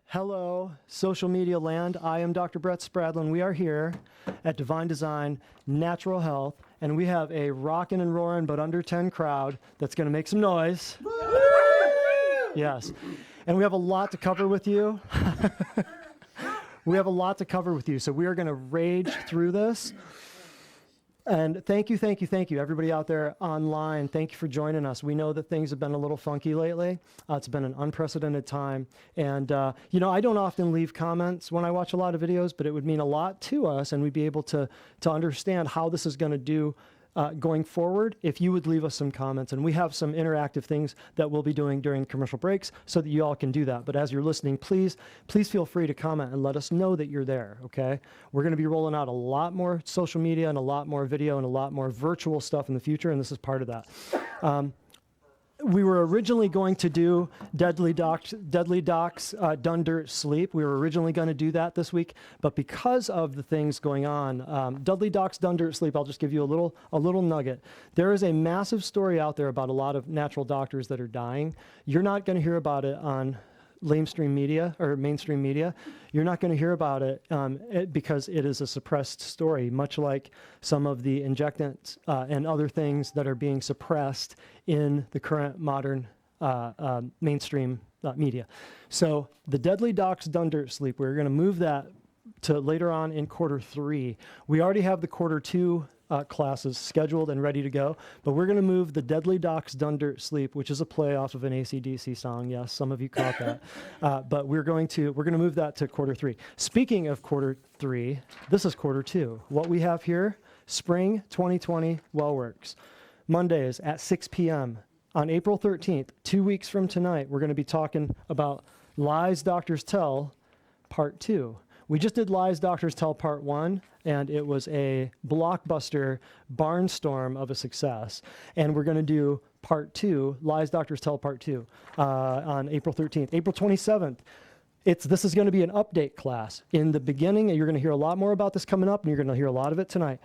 Hello, social media land. I am Dr. Brett Spradlin. We are here at Divine Design Natural Health, and we have a rockin' and roaring but under 10 crowd that's going to make some noise. Yes, and we have a lot to cover with you. So we are going to rage through this. And thank you, everybody out there online. Thank you for joining us. We know that things have been a little funky lately. It's been an unprecedented time. And, I don't often leave comments when I watch a lot of videos, but it would mean a lot to us, and we'd be able to understand how this is going to do going forward if you would leave us some comments. And we have some interactive things that we'll be doing during commercial breaks so that you all can do that. But as you're listening, please feel free to comment and let us know that you're there, okay? We're going to be rolling out a lot more social media and a lot more video and a lot more virtual stuff in the future, and this is part of that. We were originally going to do Deadly Docs Done Dirt Sleep. We were originally going to do that this week, but because of the things going on, Deadly Docs Done Dirt Sleep, I'll just give you a little nugget. There is a massive story out there about a lot of natural doctors that are dying. You're not going to hear about it on mainstream media. You're not going to hear about it because it is a suppressed story, much like some of the injectants and other things that are being suppressed in the current modern mainstream media. So the Deadly Docs Done Dirt Sleep, we're going to move that to later on in quarter 3. We already have the quarter 2 classes scheduled and ready to go, but we're going to move the Deadly Docs Done Dirt Sleep, which is a play off of an AC/DC song. Yes, some of you caught that. But we're going to move that to quarter 3. Speaking of quarter 3, this is quarter 2. What we have here, spring 2020 WellWorks. Mondays at 6 p.m. On April 13th, 2 weeks from tonight, we're going to be talking about Lies Doctors Tell, Part 2. We just did Lies Doctors Tell Part 1, and it was a blockbuster barnstorm of a success. And we're going to do Part 2, Lies Doctors Tell Part 2, on April 13th. April 27th, this is going to be an update class. In the beginning, you're going to hear a lot more about this coming up, and you're going to hear a lot of it tonight.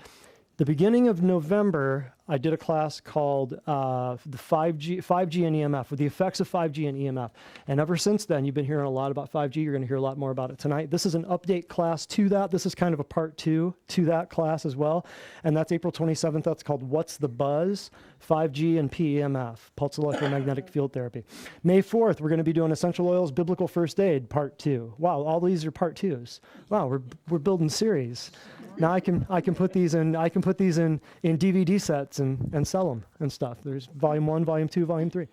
The beginning of November, I did a class called the 5G and EMF, with the effects of 5G and EMF. And ever since then, you've been hearing a lot about 5G. You're going to hear a lot more about it tonight. This is an update class to that. This is kind of a part 2 to that class as well. And that's April 27th. That's called What's the Buzz? 5G and PEMF, Pulse Electromagnetic Field Therapy. May 4th, we're going to be doing Essential Oils, Biblical First Aid, Part 2. Wow, all these are Part 2s. Wow, we're building series. Now I can put these in DVD sets and sell them and stuff. There's volume 1, volume 2, volume 3.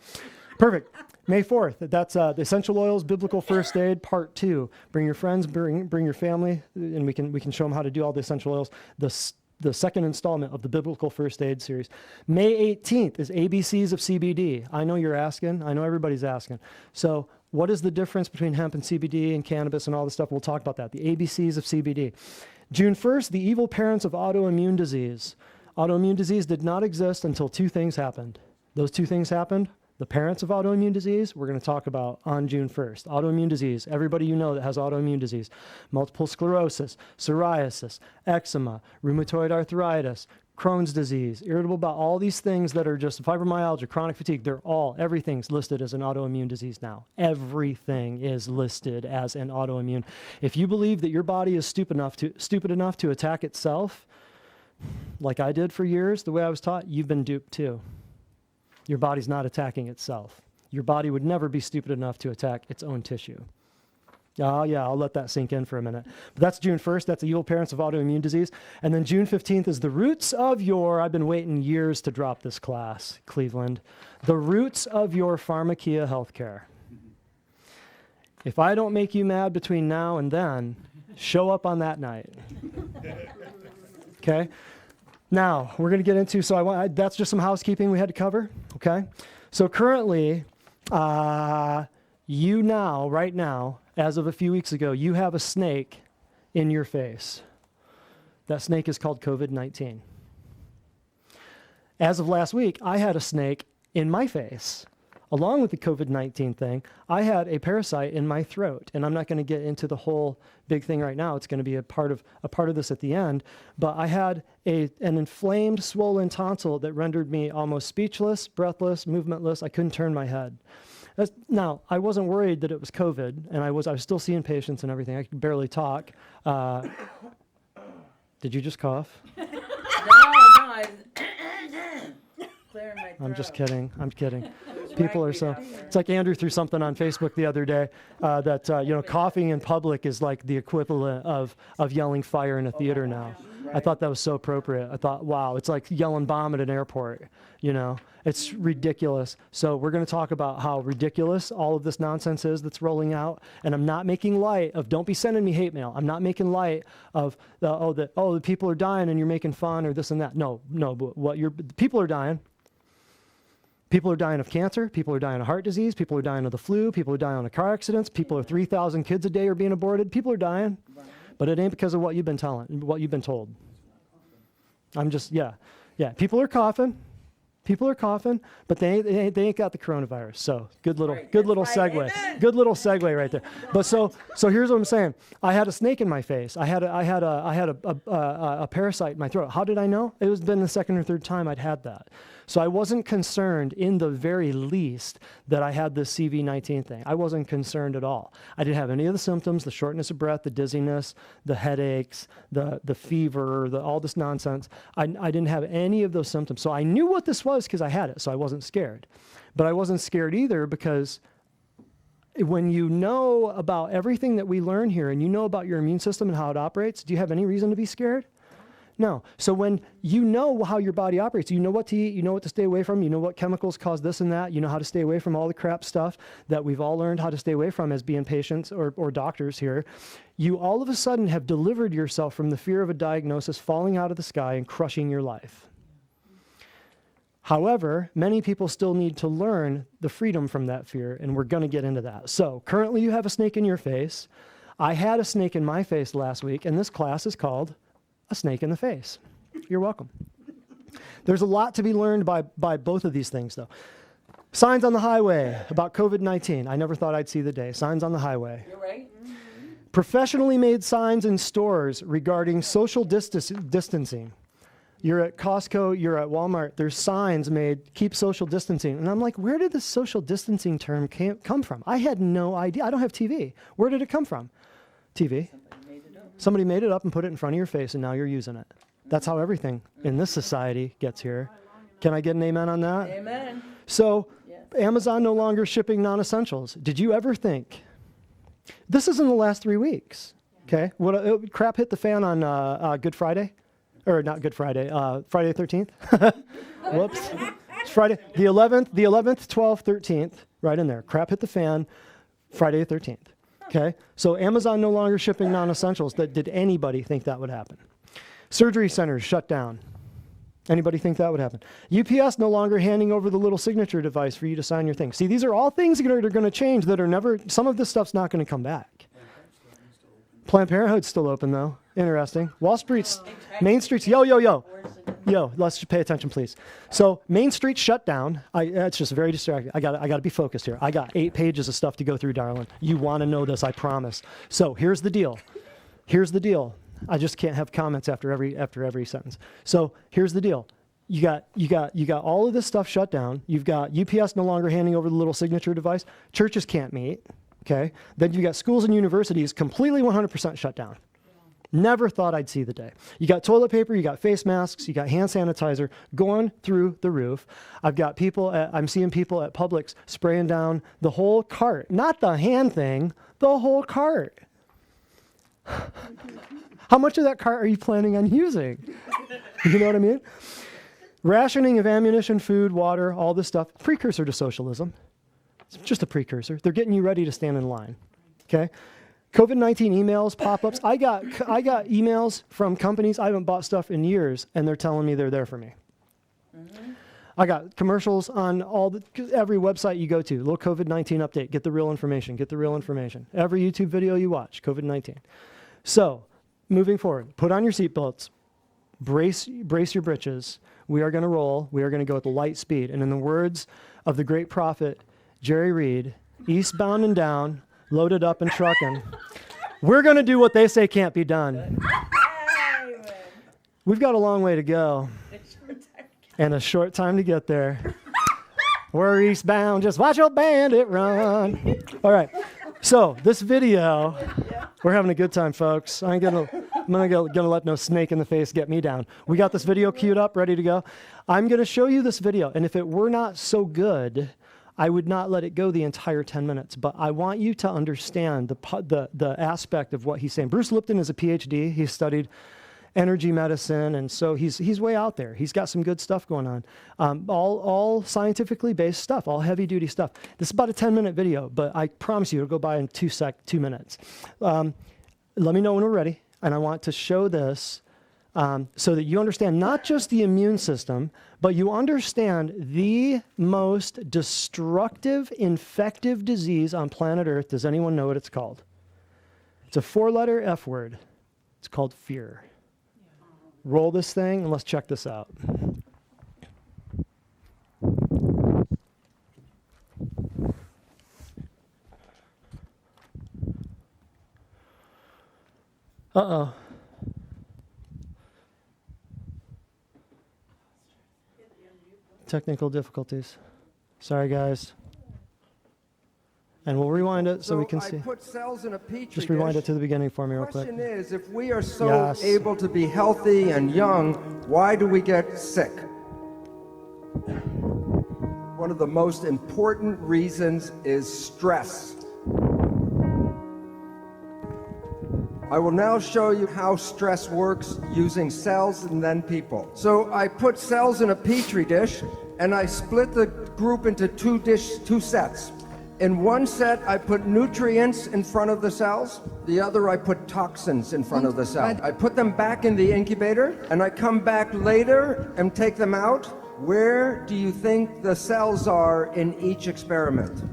Perfect. May 4th. That's the Essential Oils Biblical First Aid Part 2. Bring your friends, bring your family, and we can show them how to do all the essential oils. The second installment of the Biblical First Aid series. May 18th is ABCs of CBD. I know you're asking. I know everybody's asking. So what is the difference between hemp and CBD and cannabis and all this stuff? We'll talk about that. The ABCs of CBD. June 1st, the evil parents of autoimmune disease. Autoimmune disease did not exist until 2 things happened. Those 2 things happened. The parents of autoimmune disease, we're going to talk about on June 1st. Autoimmune disease, everybody you know that has autoimmune disease. Multiple sclerosis, psoriasis, eczema, rheumatoid arthritis, Crohn's disease, irritable bowel, all these things that are just fibromyalgia, chronic fatigue, everything's listed as an autoimmune disease now. Everything is listed as an autoimmune. If you believe that your body is stupid enough to attack itself, like I did for years, the way I was taught, you've been duped too. Your body's not attacking itself. Your body would never be stupid enough to attack its own tissue. Oh, yeah, I'll let that sink in for a minute. But that's June 1st. That's the evil parents of autoimmune disease. And then June 15th is the roots of I've been waiting years to drop this class, Cleveland. The roots of your pharmakia healthcare. If I don't make you mad between now and then, show up on that night. Okay? Now, we're going to get into, that's just some housekeeping we had to cover, okay? So currently, right now, as of a few weeks ago, you have a snake in your face. That snake is called COVID-19. As of last week, I had a snake in my face. Along with the COVID-19 thing, I had a parasite in my throat, and I'm not going to get into the whole big thing right now. It's going to be a part of this at the end. But I had an inflamed, swollen tonsil that rendered me almost speechless, breathless, movementless. I couldn't turn my head. Now, I wasn't worried that it was COVID, and I was still seeing patients and everything. I could barely talk. Did you just cough? No, I clearing my throat. I'm just kidding. I'm kidding. People are so. It's like Andrew threw something on Facebook the other day that coughing in public is like the equivalent of yelling fire in a theater now. I thought that was so appropriate. I thought, wow, it's like yelling bomb at an airport. It's ridiculous. So we're going to talk about how ridiculous all of this nonsense is that's rolling out. And I'm not making light of. Don't be sending me hate mail. I'm not making light of the people are dying and you're making fun or this and that. No. But people are dying. People are dying of cancer. People are dying of heart disease. People are dying of the flu. People are dying of car accidents. People are 3,000 kids a day are being aborted. People are dying, but it ain't because of what you've been told. I'm just, yeah. People are coughing. People are coughing, but they ain't got the coronavirus. So good little segue. Amen. Good little segue right there. But so here's what I'm saying. I had a snake in my face. I had a parasite in my throat. How did I know? It was been the second or third time I'd had that. So I wasn't concerned in the very least that I had this CV-19 thing. I wasn't concerned at all. I didn't have any of the symptoms, the shortness of breath, the dizziness, the headaches, the fever, all this nonsense. I didn't have any of those symptoms. So I knew what this was because I had it, so I wasn't scared. But I wasn't scared either because when you know about everything that we learn here and you know about your immune system and how it operates, do you have any reason to be scared? No. So when you know how your body operates, you know what to eat, you know what to stay away from, you know what chemicals cause this and that, you know how to stay away from all the crap stuff that we've all learned how to stay away from as being patients or doctors here, you all of a sudden have delivered yourself from the fear of a diagnosis falling out of the sky and crushing your life. However, many people still need to learn the freedom from that fear, and we're going to get into that. So currently you have a snake in your face. I had a snake in my face last week, and this class is called A Snake in the Face. You're welcome. There's a lot to be learned by both of these things, though. Signs on the highway about COVID-19. I never thought I'd see the day. Signs on the highway. You're right. Professionally made signs in stores regarding social distancing. You're at Costco, you're at Walmart, there's signs made, keep social distancing. And I'm like, where did the social distancing term come from? I had no idea. I don't have TV. Where did it come from? TV. Somebody made it up and put it in front of your face, and now you're using it. That's how everything in this society gets here. Can I get an amen on that? Amen. So, Amazon no longer shipping non-essentials. Did you ever think? This is in the last 3 weeks. Okay, crap hit the fan on Good Friday, or not Good Friday, Friday the 13th. Whoops, it's Friday the 11th, 12th, 13th, right in there. Crap hit the fan, Friday the 13th. Okay, so Amazon no longer shipping non-essentials. Did anybody think that would happen? Surgery centers shut down. Anybody think that would happen? UPS no longer handing over the little signature device for you to sign your thing. See, these are all things that are going to change that are never, some of this stuff's not going to come back. Planned Parenthood's still open, though. Interesting. Wall Street's, Main Street's, yo, let's just pay attention, please. So Main Street shut down. It's just very distracting. I got to be focused here. I got 8 pages of stuff to go through, darling. You want to know this, I promise. So here's the deal. I just can't have comments after every sentence. So here's the deal. You got all of this stuff shut down. You've got UPS no longer handing over the little signature device. Churches can't meet. Okay. Then you got schools and universities completely 100% shut down. Never thought I'd see the day. You got toilet paper, you got face masks, you got hand sanitizer going through the roof. I'm seeing people at Publix spraying down the whole cart, not the hand thing, the whole cart. How much of that cart are you planning on using? You know what I mean? Rationing of ammunition, food, water, all this stuff, precursor to socialism. It's just a precursor. They're getting you ready to stand in line. Okay? COVID-19 emails, pop-ups. I got emails from companies I haven't bought stuff in years, and they're telling me they're there for me. Mm-hmm. I got commercials on every website you go to. Little COVID-19 update. Get the real information. Every YouTube video you watch, COVID-19. So, moving forward, put on your seatbelts. Brace your britches. We are going to roll. We are going to go at the light speed. And in the words of the great prophet Jerry Reed, eastbound and down, loaded up and trucking. We're going to do what they say can't be done. We've got a long way to go and a short time to get there. We're eastbound, just watch your bandit run. All right. So this video, we're having a good time, folks. I'm gonna let no snake in the face get me down. We got this video queued up, ready to go. I'm gonna show you this video, and if it were not so good, I would not let it go the entire 10 minutes. But I want you to understand the aspect of what he's saying. Bruce Lipton is a PhD. He studied energy medicine, and so he's way out there. He's got some good stuff going on, all scientifically based stuff, all heavy duty stuff. This is about a 10-minute video, but I promise you it'll go by in 2 minutes. Let me know when we're ready, and I want to show this so that you understand not just the immune system, but you understand the most destructive, infective disease on planet Earth. Does anyone know what it's called? It's a 4-letter F word. It's called fear. Roll this thing and let's check this out. Uh-oh. Technical difficulties. Sorry, guys. And we'll rewind it so we can see. Put cells in a petri Just rewind it to the beginning for me real quick. The question is, if we are so able to be healthy and young, why do we get sick? One of the most important reasons is stress. I will now show you how stress works using cells and then people. So I put cells in a petri dish, and I split the group into two sets. In one set, I put nutrients in front of the cells. The other, I put toxins in front of the cell. I put them back in the incubator, and I come back later and take them out. Where do you think the cells are in each experiment?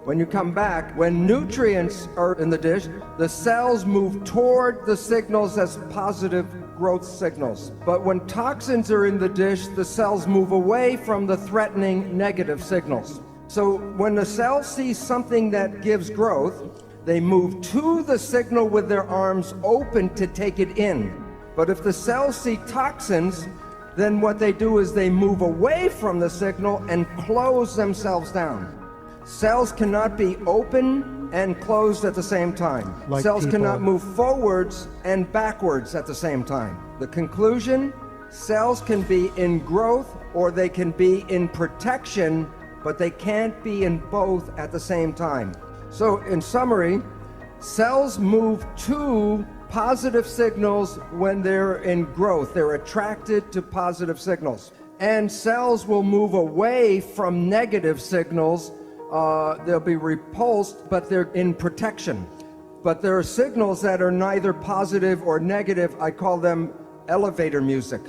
When you come back, when nutrients are in the dish, the cells move toward the signals as positive growth signals. But when toxins are in the dish, the cells move away from the threatening negative signals. So when the cell sees something that gives growth, they move to the signal with their arms open to take it in. But if the cells see toxins, then what they do is they move away from the signal and close themselves down. Cells cannot be open and closed at the same time. Like cells people. cannot move forwards and backwards at the same time. The conclusion, cells can be in growth or they can be in protection, but they can't be in both at the same time. So in summary, cells move to positive signals when they're in growth. They're attracted to positive signals. And cells will move away from negative signals. They'll be repulsed, but they're in protection. But there are signals that are neither positive or negative. I call them elevator music.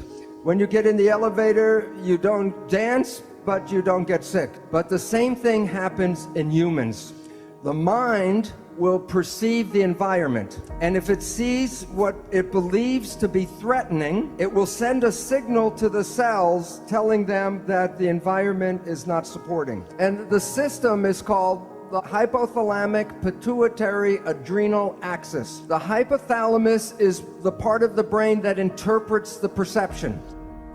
When you get in the elevator, you don't dance, but you don't get sick. But the same thing happens in humans. The mind will perceive the environment, and if it sees what it believes to be threatening, it will send a signal to the cells telling them that the environment is not supporting. And the system is called the hypothalamic pituitary adrenal axis. The hypothalamus is the part of the brain that interprets the perception.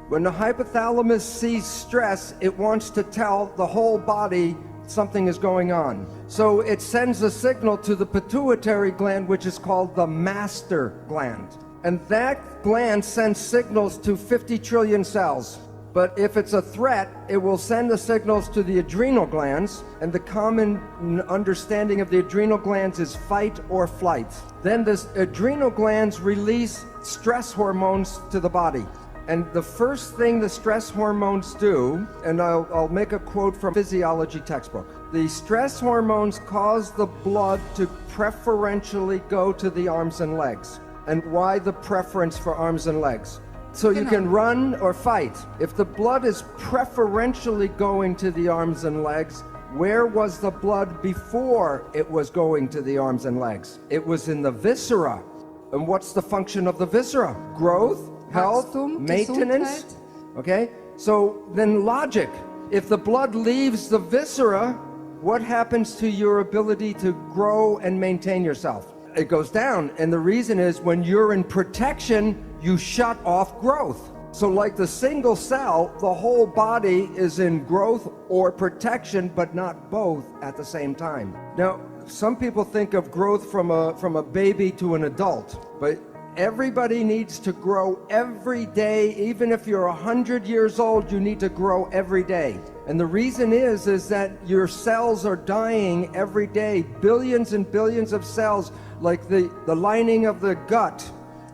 When the hypothalamus sees stress, it wants to tell the whole body something is going on. So it sends a signal to the pituitary gland, which is called the master gland. And that gland sends signals to 50 trillion cells. But if it's a threat, it will send the signals to the adrenal glands, and the common understanding of the adrenal glands is fight or flight. Then the adrenal glands release stress hormones to the body. And the first thing the stress hormones do, and I'll make a quote from physiology textbook. The stress hormones cause the blood to preferentially go to the arms and legs. And why the preference for arms and legs? So you can run or fight. If the blood is preferentially going to the arms and legs, where was the blood before it was going to the arms and legs? It was in the viscera. And what's the function of the viscera? Growth, health, maintenance. Okay, so then logic. If the blood leaves the viscera, what happens to your ability to grow and maintain yourself? It goes down, and the reason is when you're in protection, you shut off growth. So like the single cell, the whole body is in growth or protection, but not both at the same time. Now, some people think of growth from a baby to an adult, but everybody needs to grow every day. Even if you're 100 years old, you need to grow every day. And the reason is that your cells are dying every day. Billions and billions of cells, like the lining of the gut,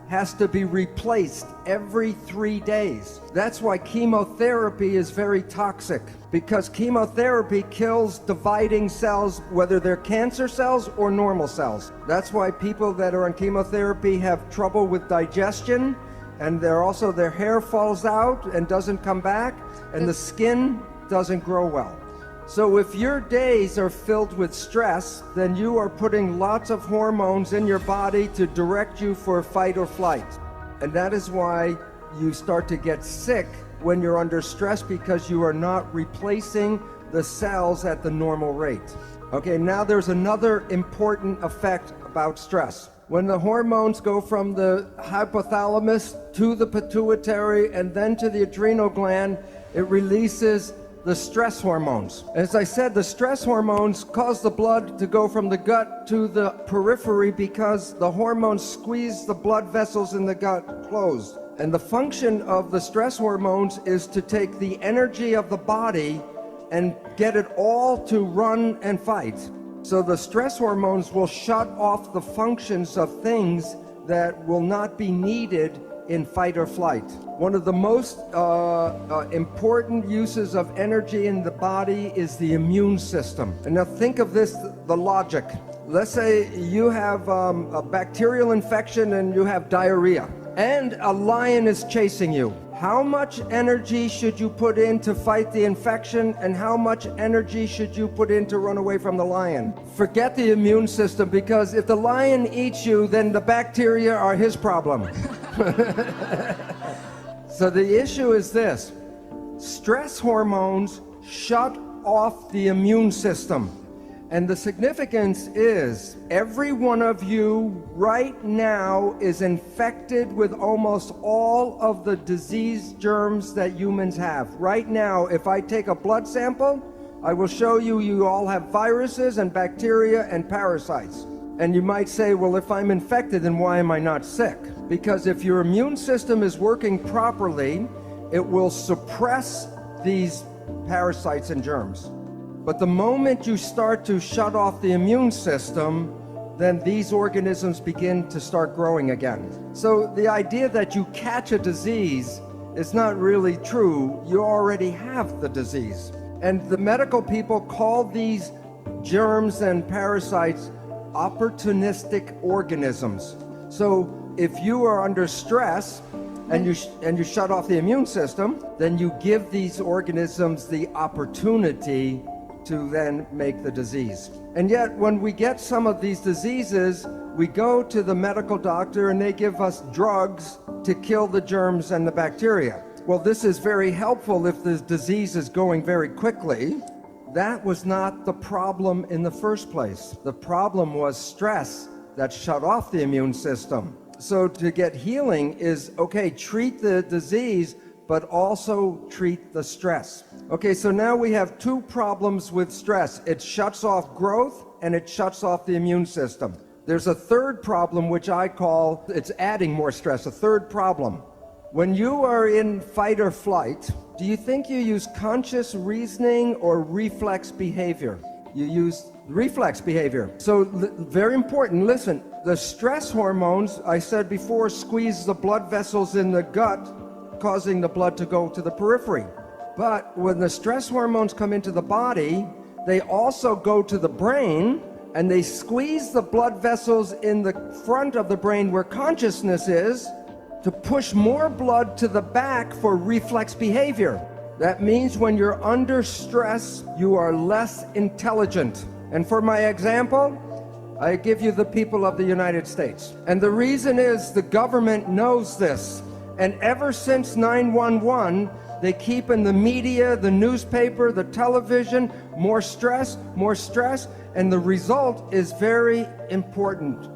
has to be replaced every 3 days. That's why chemotherapy is very toxic, because chemotherapy kills dividing cells, whether they're cancer cells or normal cells. That's why people that are on chemotherapy have trouble with digestion, and their hair falls out and doesn't come back, and the skin doesn't grow well. So if your days are filled with stress, then you are putting lots of hormones in your body to direct you for fight or flight. And that is why you start to get sick when you're under stress, because you are not replacing the cells at the normal rate. Okay, now there's another important effect about stress. When the hormones go from the hypothalamus to the pituitary and then to the adrenal gland, it releases the stress hormones. As I said, the stress hormones cause the blood to go from the gut to the periphery because the hormones squeeze the blood vessels in the gut closed. And the function of the stress hormones is to take the energy of the body and get it all to run and fight. So the stress hormones will shut off the functions of things that will not be needed in fight or flight. One of the most important uses of energy in the body is the immune system. And now think of this, the logic. Let's say you have a bacterial infection and you have diarrhea, and a lion is chasing you. How much energy should you put in to fight the infection, and how much energy should you put in to run away from the lion? Forget the immune system, because if the lion eats you, then the bacteria are his problem. So the issue is this: stress hormones shut off the immune system. And the significance is every one of you right now is infected with almost all of the disease germs that humans have. Right now, if I take a blood sample, I will show you you all have viruses and bacteria and parasites. And you might say, well, if I'm infected, then why am I not sick? Because if your immune system is working properly, it will suppress these parasites and germs. But the moment you start to shut off the immune system, then these organisms begin to start growing again. So the idea that you catch a disease is not really true. You already have the disease. And the medical people call these germs and parasites opportunistic organisms. So if you are under stress and you shut off the immune system, then you give these organisms the opportunity to then make the disease. And yet when we get some of these diseases, we go to the medical doctor and they give us drugs to kill the germs and the bacteria. Well, this is very helpful if the disease is going very quickly. That was not the problem in the first place. The problem was stress that shut off the immune system. So to get healing is, okay, treat the disease, but also treat the stress. Okay, so now we have two problems with stress. It shuts off growth and it shuts off the immune system. There's a third problem, which I call, it's adding more stress, a third problem. When you are in fight or flight, do you think you use conscious reasoning or reflex behavior? You use reflex behavior. So very important, listen, the stress hormones, I said before, squeeze the blood vessels in the gut, causing the blood to go to the periphery. But when the stress hormones come into the body, they also go to the brain and they squeeze the blood vessels in the front of the brain where consciousness is to push more blood to the back for reflex behavior. That means when you're under stress, you are less intelligent. And for my example, I give you the people of the United States. And the reason is the government knows this. And ever since 9/11, they keep in the media, the newspaper, the television, more stress, and the result is very important.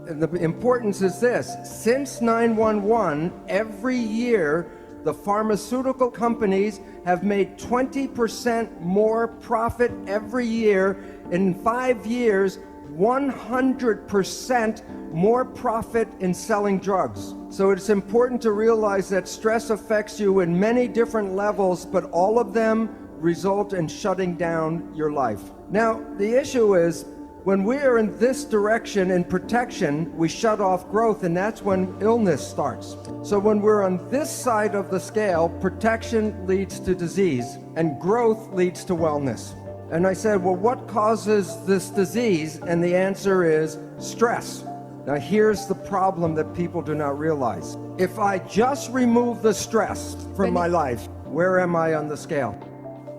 And the importance is this: since 9/11, every year the pharmaceutical companies have made 20% more profit every year. In 5 years, 100% more profit in selling drugs. So it's important to realize that stress affects you in many different levels, but all of them result in shutting down your life. Now, the issue is, when we are in this direction in protection, we shut off growth, and that's when illness starts. So when we're on this side of the scale, protection leads to disease, and growth leads to wellness. And I said, well, what causes this disease? And the answer is stress. Now, here's the problem that people do not realize. If I just remove the stress from my life, where am I on the scale?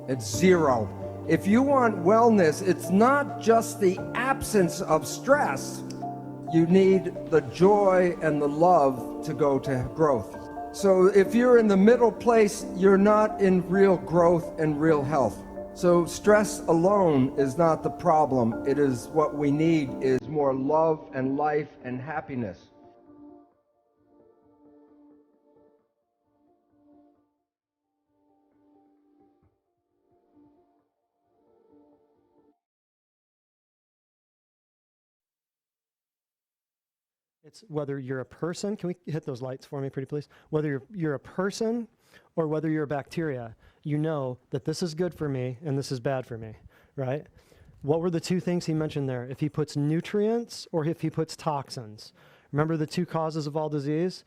It's 0. If you want wellness, it's not just the absence of stress. You need the joy and the love to go to growth. So if you're in the middle place, you're not in real growth and real health. So stress alone is not the problem. It is what we need is more love and life and happiness. It's whether you're a person. Can we hit those lights for me, pretty please? Whether you're a person or whether you're a bacteria, you know that this is good for me and this is bad for me, right? What were the two things he mentioned there? If he puts nutrients or if he puts toxins. Remember the two causes of all disease?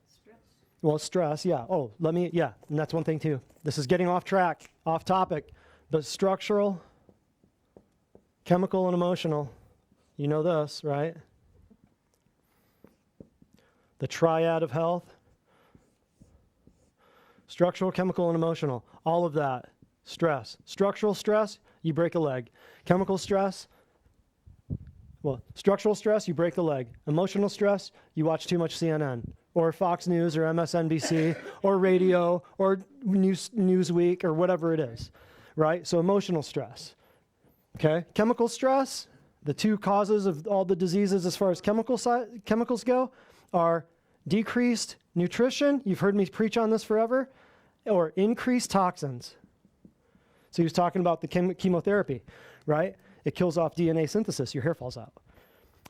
Stress. Well, stress, yeah. Oh, and that's one thing too. This is getting off track, off topic, but structural, chemical, and emotional. You know this, right? The triad of health. Structural, chemical, and emotional. All of that. Stress. Structural stress, you break a leg. Chemical stress, structural stress, you break the leg. Emotional stress, you watch too much CNN or Fox News or MSNBC or radio or Newsweek or whatever it is, right? So emotional stress. Okay? Chemical stress, the two causes of all the diseases as far as chemicals go are decreased nutrition, you've heard me preach on this forever, or increased toxins. So he was talking about the chemotherapy, right? It kills off DNA synthesis, your hair falls out.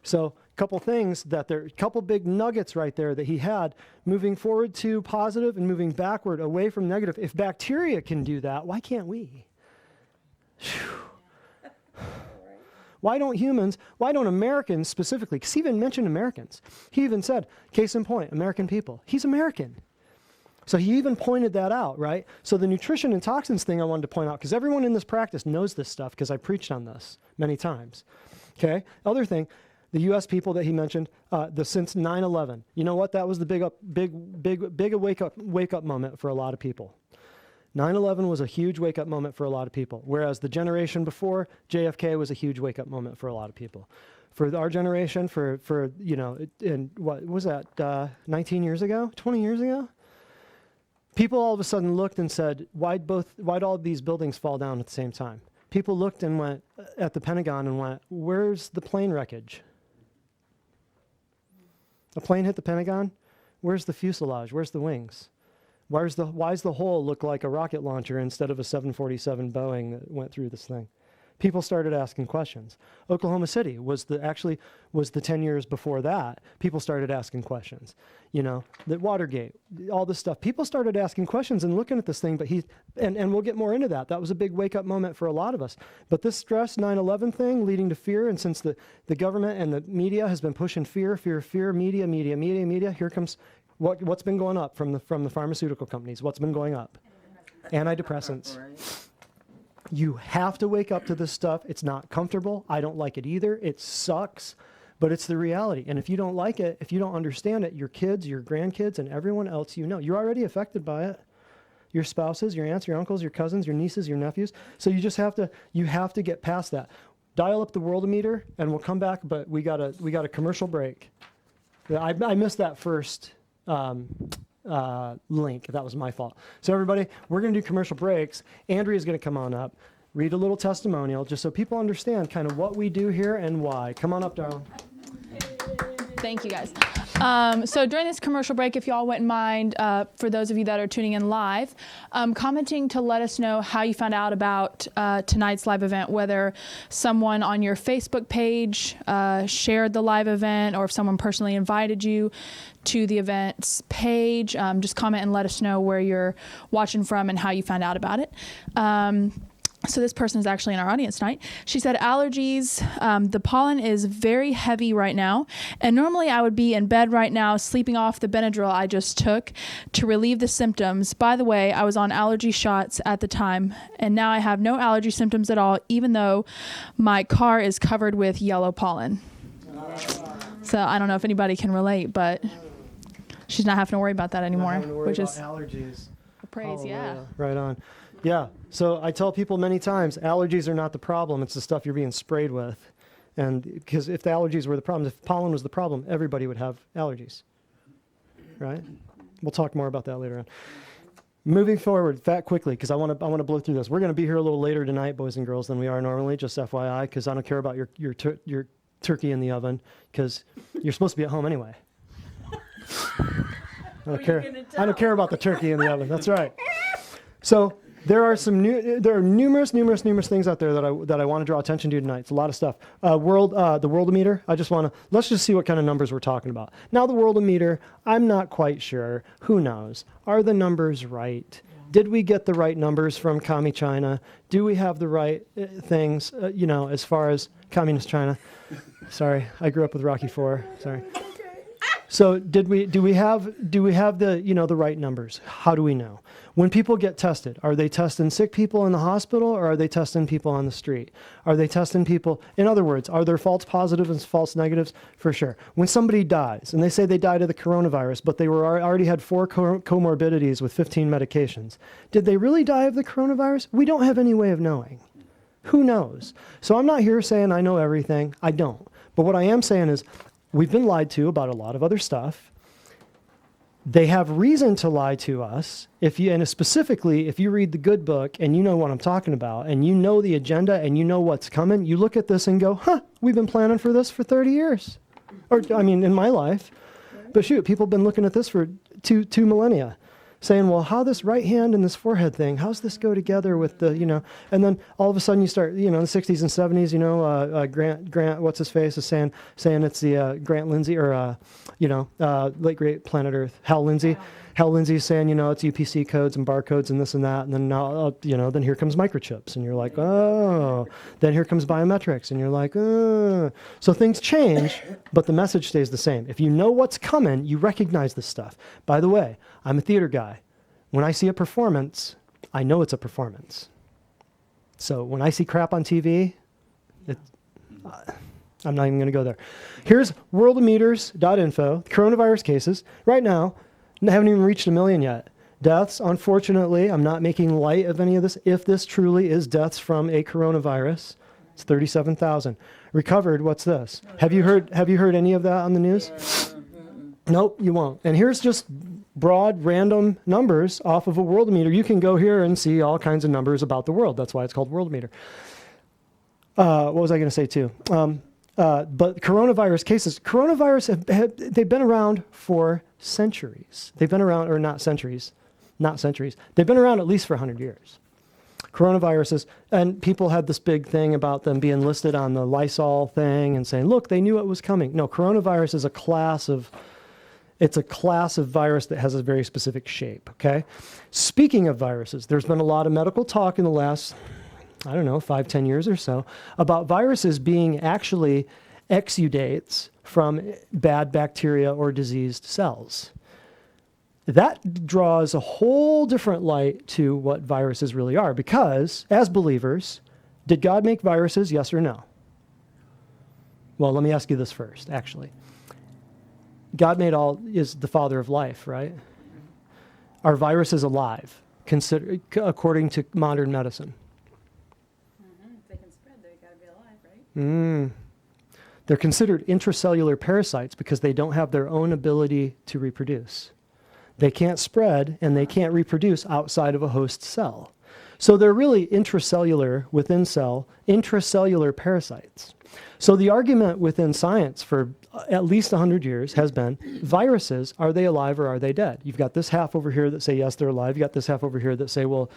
So a couple things couple big nuggets right there that he had, moving forward to positive and moving backward away from negative. If bacteria can do that, why can't we? Why don't Americans specifically, because he even mentioned Americans. He even said, case in point, American people. He's American. So he even pointed that out, right? So the nutrition and toxins thing I wanted to point out, because everyone in this practice knows this stuff, because I preached on this many times. Okay? Other thing, the U.S. people that he mentioned, since 9/11. You know what? That was the big wake up moment for a lot of people. 9/11 was a huge wake-up moment for a lot of people, whereas the generation before, JFK was a huge wake-up moment for a lot of people. For our generation, what was that, 19 years ago, 20 years ago? People all of a sudden looked and said, why'd all these buildings fall down at the same time? People looked and went at the Pentagon and went, where's the plane wreckage? A plane hit the Pentagon? Where's the fuselage? Where's the wings? Why's the hole look like a rocket launcher instead of a 747 Boeing that went through this thing? People started asking questions. Oklahoma City was the 10 years before that. People started asking questions. The Watergate, all this stuff. People started asking questions and looking at this thing, and we'll get more into that. That was a big wake-up moment for a lot of us. But this stress 9/11 thing leading to fear, and since the government and the media has been pushing fear, media, here comes what's been going up from the pharmaceutical companies. What's been going up? Antidepressants. You have to wake up to this stuff. It's not comfortable. I don't like it either. It sucks, but it's the reality. And if you don't like it, if you don't understand it, your kids, your grandkids, and everyone else you're already affected by it. Your spouses, your aunts, your uncles, your cousins, your nieces, your nephews. So you have to get past that. Dial up the worldometer, and we'll come back, but we got a commercial break. I missed that first link. That was my fault. So everybody, we're going to do commercial breaks. Andrea's going to come on up, read a little testimonial, just so people understand kind of what we do here and why. Come on up, darling. Thank you, guys. So during this commercial break, if y'all wouldn't mind, for those of you that are tuning in live, commenting to let us know how you found out about tonight's live event, whether someone on your Facebook page shared the live event, or if someone personally invited you to the event's page. Just comment and let us know where you're watching from and how you found out about it. So this person is actually in our audience tonight. She said, allergies, the pollen is very heavy right now. And normally I would be in bed right now, sleeping off the Benadryl I just took to relieve the symptoms. By the way, I was on allergy shots at the time, and now I have no allergy symptoms at all, even though my car is covered with yellow pollen. So I don't know if anybody can relate, but she's not having to worry about that anymore, which is allergies. a praise, yeah. Hallelujah. Right on. Yeah. So I tell people many times, allergies are not the problem. It's the stuff you're being sprayed with. And because if the allergies were the problem, if pollen was the problem, everybody would have allergies. Right? We'll talk more about that later on. Moving forward, quickly, because I want to blow through this. We're going to be here a little later tonight, boys and girls, than we are normally, just FYI, because I don't care about your turkey in the oven, because you're supposed to be at home anyway. I don't care about the turkey in the oven. That's right. So there are numerous things out there that I want to draw attention to tonight. It's a lot of stuff. The Worldometer. Let's just see what kind of numbers we're talking about. Now the Worldometer, I'm not quite sure. Who knows? Are the numbers right? Did we get the right numbers from Commie China? Do we have the right things? As far as Communist China. Sorry, I grew up with Rocky IV. Sorry. So do we have the right numbers? How do we know? When people get tested, are they testing sick people in the hospital, or are they testing people on the street? Are they testing people? In other words, are there false positives and false negatives? For sure. When somebody dies, and they say they died of the coronavirus, but they already had 4 comorbidities with 15 medications, did they really die of the coronavirus? We don't have any way of knowing. Who knows? So I'm not here saying I know everything. I don't. But what I am saying is, we've been lied to about a lot of other stuff. They have reason to lie to us, and specifically, if you read the good book and you know what I'm talking about, and you know the agenda and you know what's coming, you look at this and go, we've been planning for this for 30 years. Or, in my life. But shoot, people have been looking at this for two millennia, saying, well, how this right hand and this forehead thing, how's this go together with the, and then all of a sudden you start, in the 60s and 70s, Grant, what's his face, is saying it's the Grant Lindsay, or, late great Planet Earth, Hal Lindsay. Hal Lindsay's saying, it's UPC codes and barcodes and this and that, and then now, then here comes microchips, and you're like, oh. Then here comes biometrics, and you're like, oh. So things change, but the message stays the same. If you know what's coming, you recognize this stuff. By the way, I'm a theater guy. When I see a performance, I know it's a performance. So when I see crap on TV, I'm not even going to go there. Here's worldometers.info, coronavirus cases. Right now, haven't even reached 1 million yet. Deaths, unfortunately, I'm not making light of any of this. If this truly is deaths from a coronavirus, it's 37,000. Recovered, what's this? Have you heard any of that on the news? Nope, you won't. And here's just broad, random numbers off of a Worldometer. You can go here and see all kinds of numbers about the world. That's why it's called Worldometer. What was I going to say too? But coronavirus cases, they've been around for centuries. They've been around, or not centuries. They've been around at least for 100 years. Coronaviruses, and people had this big thing about them being listed on the Lysol thing and saying, look, they knew it was coming. No, coronavirus is a class of virus that has a very specific shape, okay? Speaking of viruses, there's been a lot of medical talk in the last, 5-10 years or so, about viruses being actually exudates from bad bacteria or diseased cells. That draws a whole different light to what viruses really are, because as believers, did God make viruses, yes or no? Well, let me ask you this first, actually. God is the father of life, right? Are viruses alive, according to modern medicine? If they can spread, they got to be alive, right? They're considered intracellular parasites because they don't have their own ability to reproduce. They can't spread and they can't reproduce outside of a host cell. So they're really intracellular, within cell, intracellular parasites. So the argument within science for at least 100 years has been, viruses, are they alive or are they dead? You've got this half over here that say, yes, they're alive. You've got this half over here that say, well,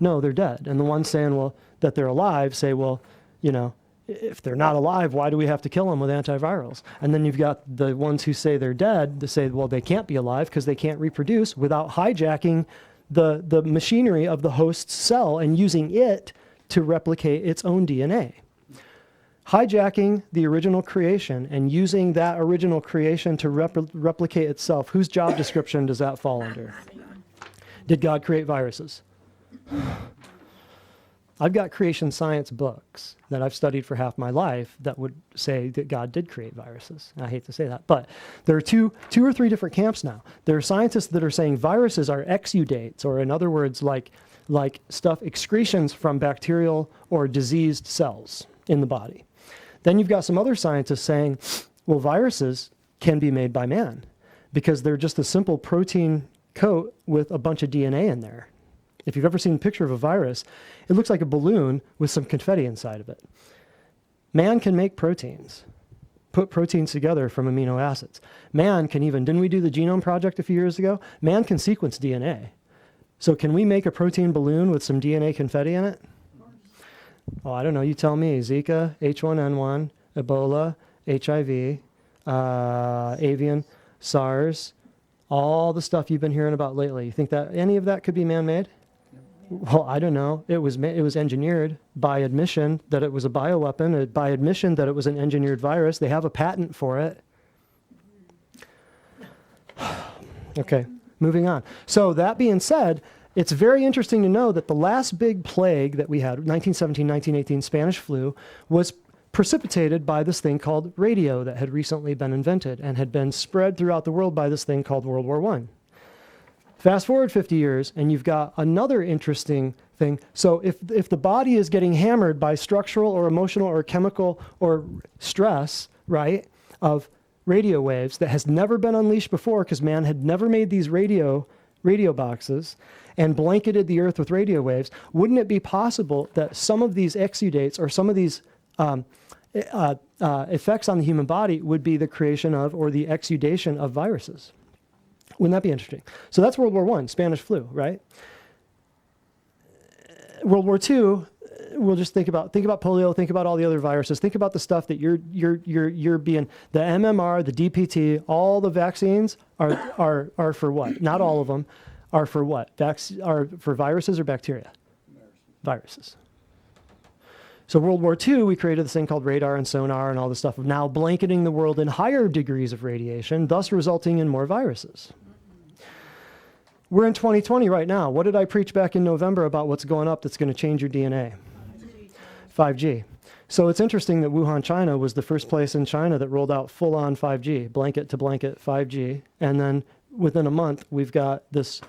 no, they're dead. And the ones saying, well, that they're alive say, well, you know, if they're not alive, why do we have to kill them with antivirals? And then you've got the ones who say they're dead to say, well, they can't be alive because they can't reproduce without hijacking the machinery of the host's cell and using it to replicate its own DNA. Hijacking the original creation and using that original creation to replicate itself, whose job description does that fall under? Did God create viruses? I've got creation science books that I've studied for half my life that would say that God did create viruses. I hate to say that, but there are two or three different camps now. There are scientists that are saying viruses are exudates, or in other words, like stuff, excretions from bacterial or diseased cells in the body. Then you've got some other scientists saying, well, viruses can be made by man because they're just a simple protein coat with a bunch of DNA in there. If you've ever seen a picture of a virus, it looks like a balloon with some confetti inside of it. Man can make proteins, put proteins together from amino acids. Man can even, didn't we do the Genome Project a few years ago? Man can sequence DNA. So can we make a protein balloon with some DNA confetti in it? Oh, I don't know. You tell me. Zika, H1N1, Ebola, HIV, avian, SARS, all the stuff you've been hearing about lately. You think that any of that could be man-made? Well, I don't know. It was engineered by admission that it was a bioweapon, by admission that it was an engineered virus. They have a patent for it. Okay, moving on. So that being said, it's very interesting to know that the last big plague that we had, 1917, 1918 Spanish flu, was precipitated by this thing called radio that had recently been invented and had been spread throughout the world by this thing called World War I. Fast forward 50 years, and you've got another interesting thing. So if the body is getting hammered by structural or emotional or chemical or stress, right, of radio waves that has never been unleashed before because man had never made these radio boxes and blanketed the earth with radio waves, wouldn't it be possible that some of these exudates or some of these effects on the human body would be the creation of or the exudation of viruses? Wouldn't that be interesting? So that's World War I, Spanish flu, right? World War II, we'll just think about polio, think about all the other viruses, think about the stuff that you're being, the MMR, the DPT, all the vaccines are for what? Not all of them are for what? Are for viruses or bacteria? Viruses. So World War II, we created this thing called radar and sonar and all this stuff of now blanketing the world in higher degrees of radiation, thus resulting in more viruses. We're in 2020 right now. What did I preach back in November about what's going up that's going to change your DNA? 5G. So it's interesting that Wuhan, China was the first place in China that rolled out full-on 5G, blanket to blanket 5G. And then within a month, we've got this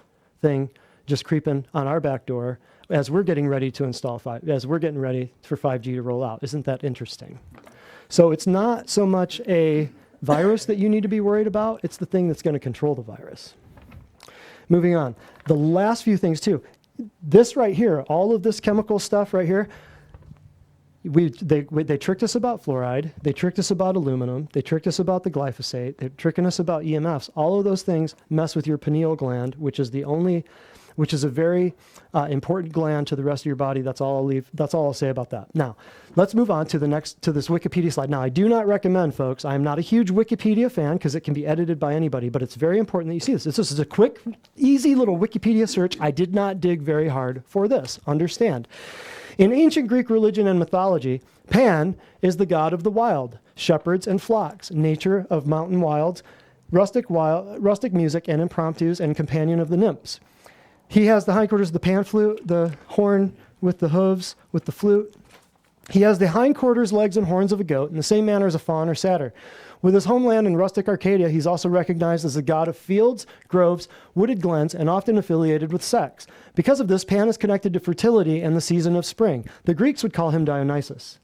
thing just creeping on our back door as we're getting ready to install as we're getting ready for 5G to roll out. Isn't that interesting? So it's not so much a virus that you need to be worried about. It's the thing that's going to control the virus. Moving on. The last few things too. This right here, all of this chemical stuff right here, they tricked us about fluoride. They tricked us about aluminum. They tricked us about the glyphosate. They're tricking us about EMFs. All of those things mess with your pineal gland, which is a very important gland to the rest of your body. That's all I'll say about that. Now, let's move on to this Wikipedia slide. Now, I do not recommend, folks, I am not a huge Wikipedia fan because it can be edited by anybody, but it's very important that you see this. This is a quick, easy little Wikipedia search. I did not dig very hard for this. Understand. In ancient Greek religion and mythology, Pan is the god of the wild, shepherds and flocks, nature of mountain wilds, rustic music and impromptus, and companion of the nymphs. He has the hindquarters of the pan flute, the horn with the hooves, with the flute. He has the hindquarters, legs, and horns of a goat in the same manner as a fawn or satyr. With his homeland in rustic Arcadia, he's also recognized as the god of fields, groves, wooded glens, and often affiliated with sex. Because of this, Pan is connected to fertility and the season of spring. The Greeks would call him Dionysus.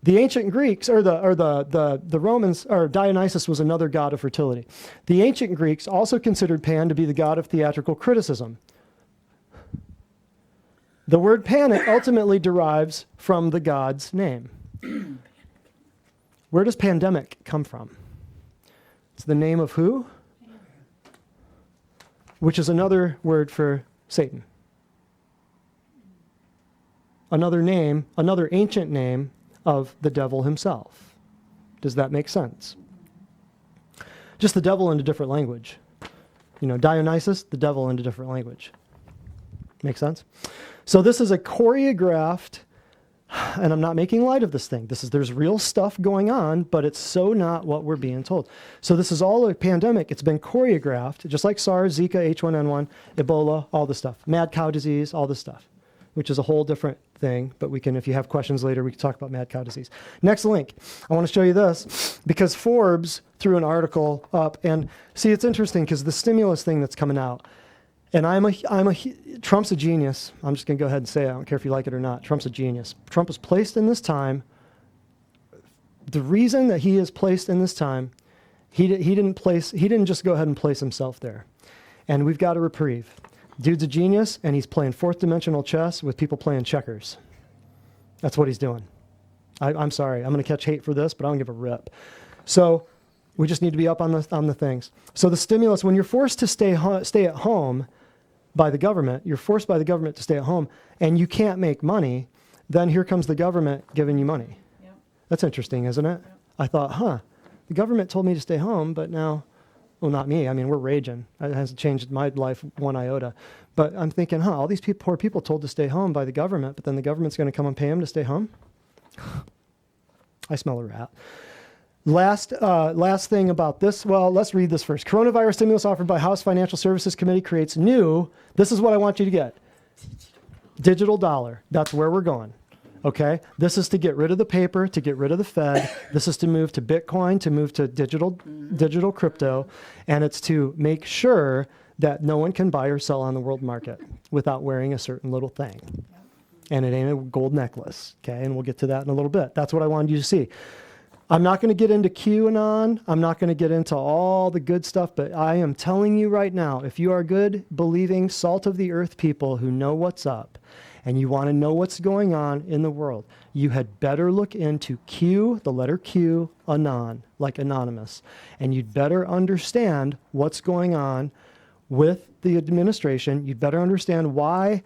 The ancient Greeks, or the Romans, or Dionysus was another god of fertility. The ancient Greeks also considered Pan to be the god of theatrical criticism. The word panic ultimately derives from the God's name. Where does pandemic come from? It's the name of who? Which is another word for Satan. Another name, another ancient name of the devil himself. Does that make sense? Just the devil in a different language. You know, Dionysus, the devil in a different language. Make sense? So this is a choreographed, and I'm not making light of this thing. There's real stuff going on, but it's so not what we're being told. So this is all a pandemic. It's been choreographed, just like SARS, Zika, H1N1, Ebola, all this stuff. Mad cow disease, all this stuff, which is a whole different thing. But we can, if you have questions later, we can talk about mad cow disease. Next link. I want to show you this because Forbes threw an article up, and see, it's interesting because the stimulus thing that's coming out. And Trump's a genius. I'm just going to go ahead and say it. I don't care if you like it or not. Trump's a genius. Trump was placed in this time. The reason that he is placed in this time, he didn't just go ahead and place himself there. And we've got a reprieve. Dude's a genius, and he's playing fourth dimensional chess with people playing checkers. That's what he's doing. I'm sorry. I'm going to catch hate for this, but I don't give a rip. So we just need to be up on the things. So the stimulus, when you're forced to stay at home by the government, you're forced by the government to stay at home, and you can't make money, then here comes the government giving you money. Yep. That's interesting, isn't it? Yep. I thought, the government told me to stay home, but now, well, not me. I mean, we're raging. It hasn't changed my life one iota. But I'm thinking, all these poor people told to stay home by the government, but then the government's going to come and pay them to stay home? I smell a rat. Last thing about this, well, let's read this first. Coronavirus stimulus offered by House Financial Services Committee creates new, this is what I want you to get, digital dollar. That's where we're going, okay? This is to get rid of the paper, to get rid of the Fed. This is to move to Bitcoin, to move to digital crypto, and it's to make sure that no one can buy or sell on the world market without wearing a certain little thing. And it ain't a gold necklace, okay? And we'll get to that in a little bit. That's what I wanted you to see. I'm not going to get into QAnon. I'm not going to get into all the good stuff, but I am telling you right now, if you are good, believing, salt of the earth people who know what's up, and you want to know what's going on in the world, you had better look into Q, the letter Q, anon, like anonymous. And you'd better understand what's going on with the administration. You'd better understand why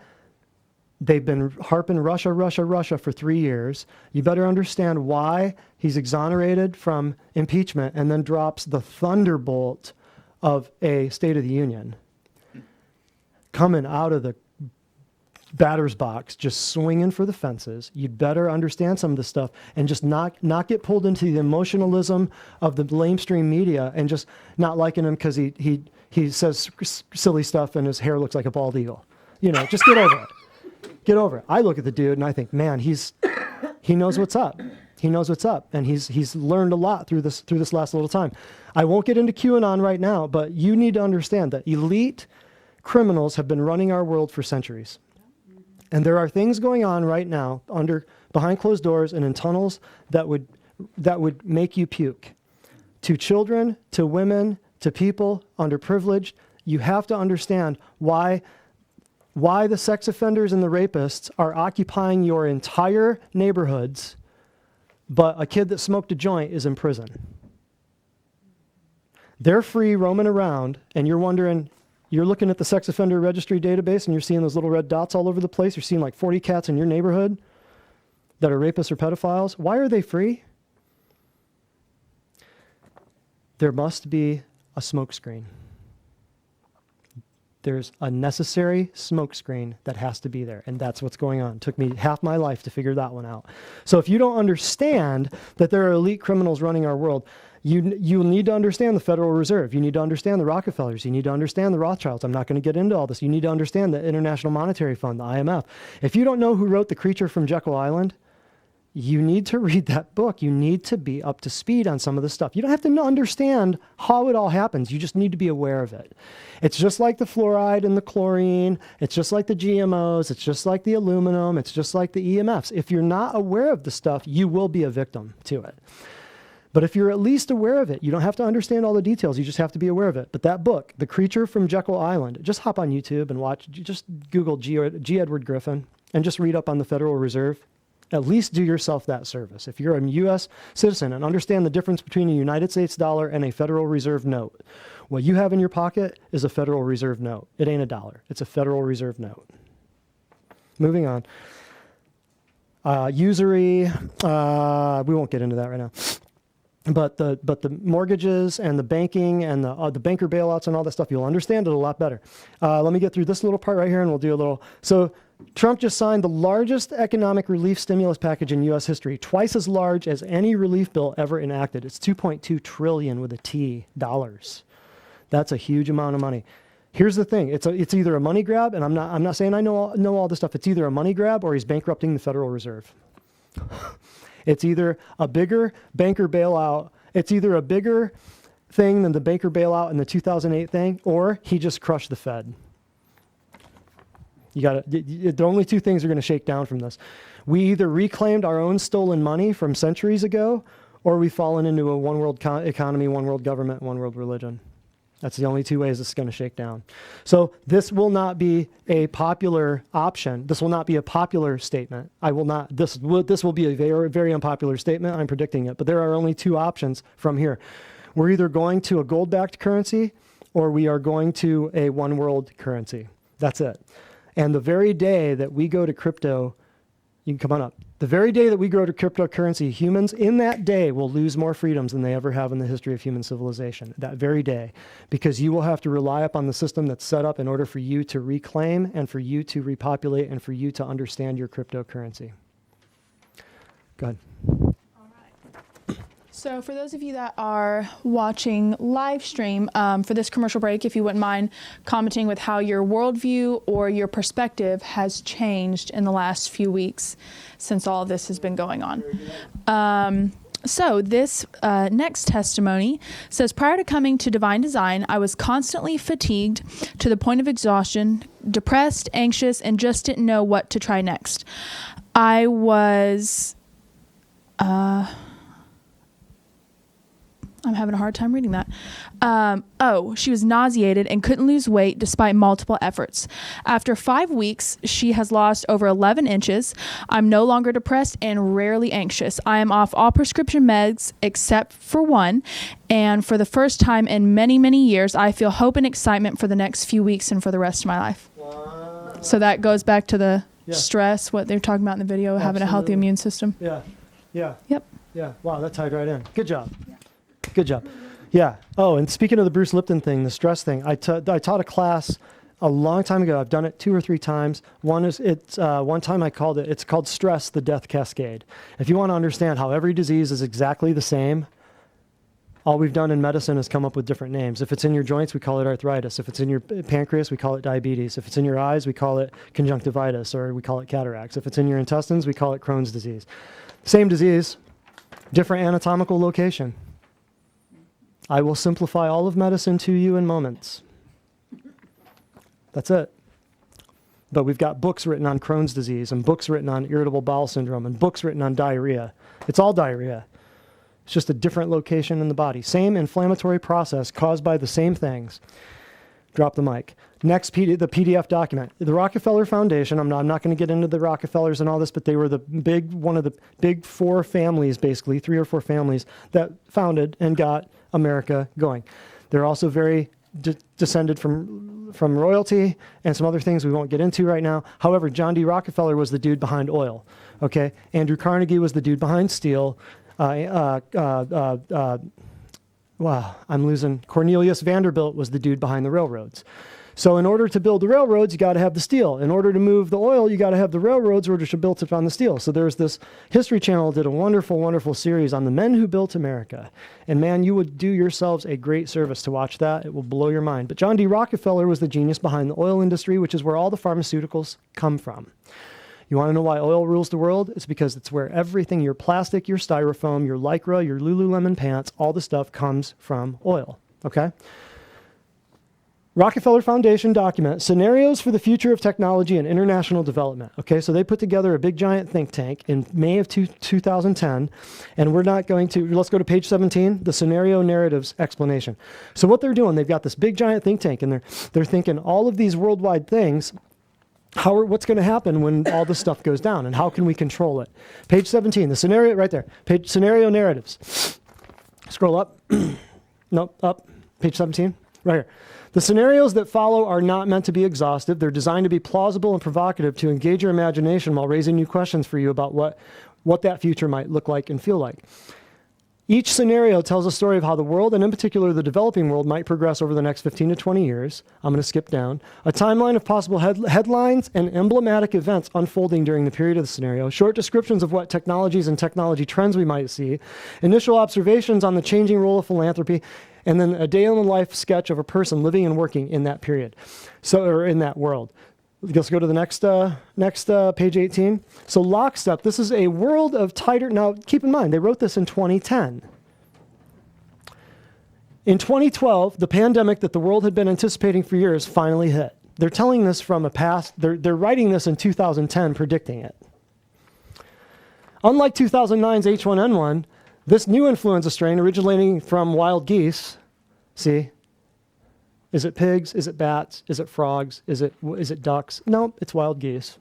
they've been harping Russia, Russia, Russia for 3 years. You better understand why he's exonerated from impeachment and then drops the thunderbolt of a State of the Union coming out of the batter's box, just swinging for the fences. You'd better understand some of this stuff and just not get pulled into the emotionalism of the lamestream media and just not liking him because he says silly stuff and his hair looks like a bald eagle. You know, just get over it. Get over it. I look at the dude and I think, man, he knows what's up. He knows what's up, and he's learned a lot through this last little time. I won't get into QAnon right now, but you need to understand that elite criminals have been running our world for centuries, and there are things going on right now behind closed doors and in tunnels that would make you puke. To children, to women, to people underprivileged, you have to understand why the sex offenders and the rapists are occupying your entire neighborhoods, but a kid that smoked a joint is in prison. They're free roaming around, and you're wondering, you're looking at the sex offender registry database, and you're seeing those little red dots all over the place. You're seeing like 40 cats in your neighborhood that are rapists or pedophiles. Why are they free? There must be a smokescreen. There's a necessary smokescreen that has to be there, and that's what's going on. It took me half my life to figure that one out. So if you don't understand that there are elite criminals running our world, you need to understand the Federal Reserve. You need to understand the Rockefellers. You need to understand the Rothschilds. I'm not going to get into all this. You need to understand the International Monetary Fund, the IMF. If you don't know who wrote The Creature from Jekyll Island, you need to read that book. You need to be up to speed on some of the stuff. You don't have to understand how it all happens. You just need to be aware of it. It's just like the fluoride and the chlorine. It's just like the GMOs. It's just like the aluminum. It's just like the EMFs. If you're not aware of the stuff, you will be a victim to it. But if you're at least aware of it, you don't have to understand all the details. You just have to be aware of it. But that book, The Creature from Jekyll Island, just hop on YouTube and watch. Just Google G. Edward Griffin. and just read up on the Federal Reserve. At least do yourself that service. If you're a U.S. citizen and understand the difference between a United States dollar and a Federal Reserve note, what you have in your pocket is a Federal Reserve note. It ain't a dollar. It's a Federal Reserve note. Moving on. Usury, we won't get into that right now. But the mortgages and the banking and the banker bailouts and all that stuff, you'll understand it a lot better. Let me get through this little part right here and we'll do a little. So Trump just signed the largest economic relief stimulus package in U.S. history, twice as large as any relief bill ever enacted. It's $2.2 trillion with a T dollars. That's a huge amount of money. Here's the thing. It's either a money grab, and I'm not saying I know all this stuff. It's either a money grab or he's bankrupting the Federal Reserve. It's either a bigger banker bailout. It's either a bigger thing than the banker bailout in the 2008 thing, or he just crushed the Fed. The only two things are going to shake down from this. We either reclaimed our own stolen money from centuries ago, or we've fallen into a one world economy, one world government, one world religion. That's the only two ways it's going to shake down. So this will not be a popular option. This will not be a popular statement. This will be a very, very unpopular statement. I'm predicting it. But there are only two options from here. We're either going to a gold-backed currency or we are going to a one world currency. That's it. And the very day that we go to crypto, you can come on up. The very day that we go to cryptocurrency, humans in that day will lose more freedoms than they ever have in the history of human civilization. That very day. Because you will have to rely upon the system that's set up in order for you to reclaim and for you to repopulate and for you to understand your cryptocurrency. Go ahead. So for those of you that are watching live stream, for this commercial break, if you wouldn't mind commenting with how your worldview or your perspective has changed in the last few weeks since all of this has been going on. So this next testimony says, prior to coming to Divine Design, I was constantly fatigued to the point of exhaustion, depressed, anxious, and just didn't know what to try next. I was... I'm having a hard time reading that. She was nauseated and couldn't lose weight despite multiple efforts. After 5 weeks, she has lost over 11 inches. I'm no longer depressed and rarely anxious. I am off all prescription meds except for one. And for the first time in many, many years, I feel hope and excitement for the next few weeks and for the rest of my life. Wow. So that goes back to the stress, what they're talking about in the video, having a healthy immune system. Yeah. Yep. Yeah. Wow, that tied right in. Good job. Good job. Yeah. Oh, and speaking of the Bruce Lipton thing, the stress thing, I taught a class a long time ago. I've done it 2 or 3 times. One time I called it's called Stress, the Death Cascade. If you want to understand how every disease is exactly the same, all we've done in medicine is come up with different names. If it's in your joints, we call it arthritis. If it's in your pancreas, we call it diabetes. If it's in your eyes, we call it conjunctivitis, or we call it cataracts. If it's in your intestines, we call it Crohn's disease. Same disease, different anatomical location. I will simplify all of medicine to you in moments. That's it. But we've got books written on Crohn's disease and books written on irritable bowel syndrome and books written on diarrhea. It's all diarrhea. It's just a different location in the body. Same inflammatory process caused by the same things. Drop the mic. Next, the PDF document. The Rockefeller Foundation, I'm not going to get into the Rockefellers and all this, but they were one of the big 4 families, basically, 3 or 4 families that founded and got America going. They're also very descended from royalty and some other things we won't get into right now. However, John D. Rockefeller was the dude behind oil. Okay, Andrew Carnegie was the dude behind steel. Cornelius Vanderbilt was the dude behind the railroads. So in order to build the railroads, you got to have the steel. In order to move the oil, you got to have the railroads, which are built upon the steel. So there's this History Channel did a wonderful, wonderful series on the men who built America. And man, you would do yourselves a great service to watch that. It will blow your mind. But John D. Rockefeller was the genius behind the oil industry, which is where all the pharmaceuticals come from. You want to know why oil rules the world? It's because it's where everything, your plastic, your styrofoam, your Lycra, your Lululemon pants, all the stuff comes from oil. Okay? Rockefeller Foundation document, Scenarios for the Future of Technology and International Development. Okay, so they put together a big giant think tank in May of 2010, and let's go to page 17, the scenario narratives explanation. So what they're doing, they've got this big giant think tank, and they're thinking all of these worldwide things, what's going to happen when all this stuff goes down, and how can we control it? Page 17, the scenario right there. Scenario narratives. Scroll up. Nope, up. Page 17, right here. The scenarios that follow are not meant to be exhaustive. They're designed to be plausible and provocative to engage your imagination while raising new questions for you about what that future might look like and feel like. Each scenario tells a story of how the world, and in particular the developing world, might progress over the next 15 to 20 years. I'm going to skip down. A timeline of possible headlines and emblematic events unfolding during the period of the scenario. Short descriptions of what technologies and technology trends we might see. Initial observations on the changing role of philanthropy. And then a day in the life sketch of a person living and working in that period, or in that world. Let's go to the next page 18. So lockstep, this is a world of tighter, now keep in mind, they wrote this in 2010. In 2012, the pandemic that the world had been anticipating for years finally hit. They're telling this from a past, they're writing this in 2010, predicting it. Unlike 2009's H1N1, this new influenza strain originating from wild geese, see, is it pigs? Is it bats? Is it frogs? Is it ducks? No, it's wild geese.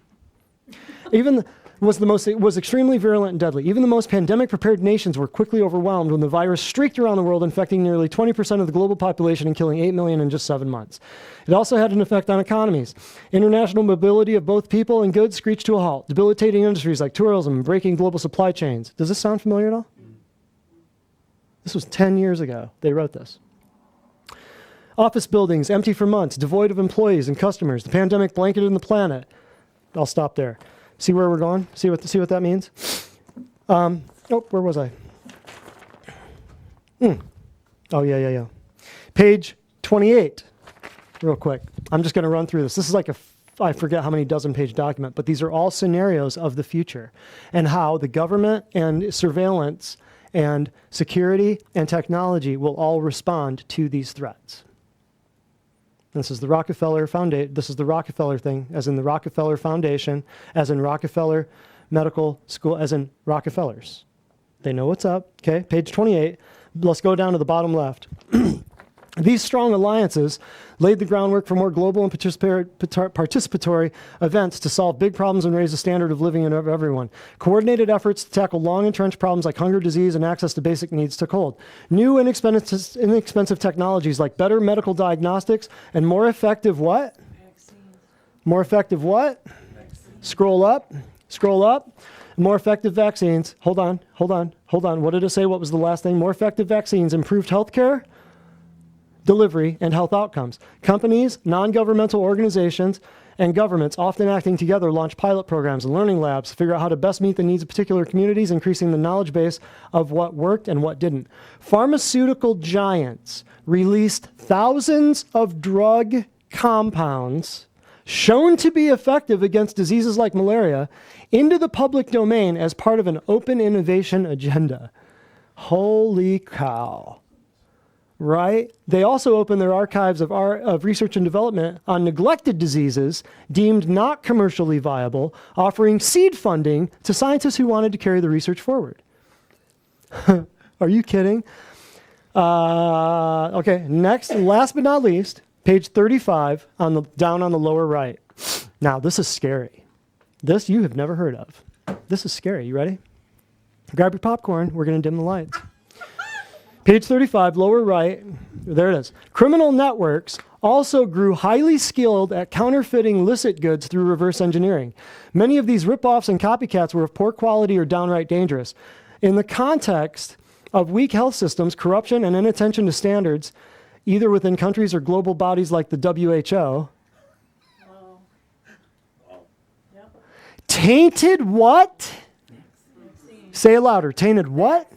It was extremely virulent and deadly. Even the most pandemic-prepared nations were quickly overwhelmed when the virus streaked around the world, infecting nearly 20% of the global population and killing 8 million in just 7 months. It also had an effect on economies. International mobility of both people and goods screeched to a halt, debilitating industries like tourism and breaking global supply chains. Does this sound familiar at all? This was 10 years ago. They wrote this. Office buildings empty for months, devoid of employees and customers. The pandemic blanketed the planet. I'll stop there. See where we're going? See what that means? Where was I? Oh, yeah. Page 28, real quick. I'm just going to run through this. This is like I forget how many dozen-page document, but these are all scenarios of the future and how the government and surveillance and security and technology will all respond to these threats. This is the Rockefeller Foundation. This is the Rockefeller thing, as in the Rockefeller Foundation, as in Rockefeller Medical School, as in Rockefellers. They know what's up. Okay, page 28. Let's go down to the bottom left. These strong alliances laid the groundwork for more global and participatory events to solve big problems and raise the standard of living of everyone. Coordinated efforts to tackle long-entrenched problems like hunger, disease, and access to basic needs took hold. New inexpensive technologies like better medical diagnostics and more effective what? Vaccines. More effective what? Vaccines. Scroll up. More effective vaccines. Hold on. What did it say? What was the last thing? More effective vaccines, improved healthcare, delivery, and health outcomes. Companies, non-governmental organizations, and governments, often acting together, launch pilot programs and learning labs to figure out how to best meet the needs of particular communities, increasing the knowledge base of what worked and what didn't. Pharmaceutical giants released thousands of drug compounds shown to be effective against diseases like malaria into the public domain as part of an open innovation agenda. Holy cow. Right? They also opened their archives of research and development on neglected diseases deemed not commercially viable, offering seed funding to scientists who wanted to carry the research forward. Are you kidding? Okay, next, last but not least, page 35, down on the lower right. Now, this is scary. This you have never heard of. This is scary. You ready? Grab your popcorn. We're going to dim the lights. Page 35, lower right, there it is. Criminal networks also grew highly skilled at counterfeiting illicit goods through reverse engineering. Many of these ripoffs and copycats were of poor quality or downright dangerous. In the context of weak health systems, corruption, and inattention to standards, either within countries or global bodies like the WHO, Yep. tainted what? Say it louder. Tainted what?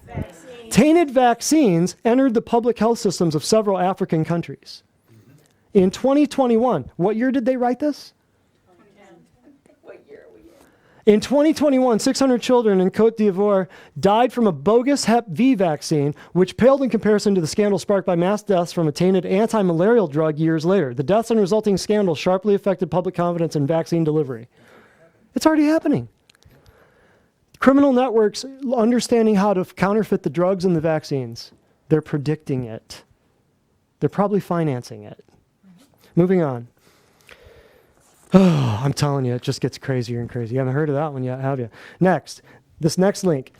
Tainted vaccines entered the public health systems of several African countries. In 2021, what year did they write this? What year are we in? In 2021, 600 children in Cote d'Ivoire died from a bogus Hep V vaccine, which paled in comparison to the scandal sparked by mass deaths from a tainted anti-malarial drug years later. The deaths and resulting scandal sharply affected public confidence in vaccine delivery. It's already happening. Criminal networks understanding how to counterfeit the drugs and the vaccines. They're predicting it. They're probably financing it. Moving on. I'm telling you, it just gets crazier and crazier. You haven't heard of that one yet, have you? Next, this next link.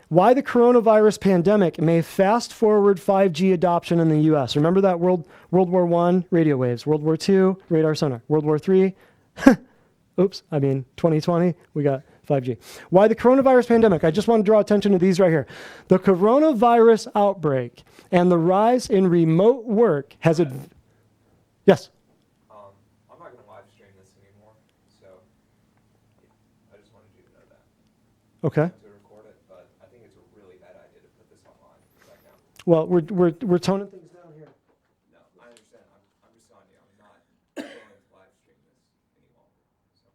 Why the coronavirus pandemic may fast forward 5G adoption in the U.S. Remember that World War I, radio waves. World War II, radar sonar. World War III, 2020, we got 5G. Why the coronavirus pandemic? I just want to draw attention to these right here. The coronavirus outbreak and the rise in remote work has... Yes? I'm not going to live stream this anymore, so I just wanted you to know that. Okay. To record it, but I think it's a really bad idea to put this online right now. Well, we're toning things down here. No, I understand. I'm just telling you, I'm not going to live stream this any longer. So.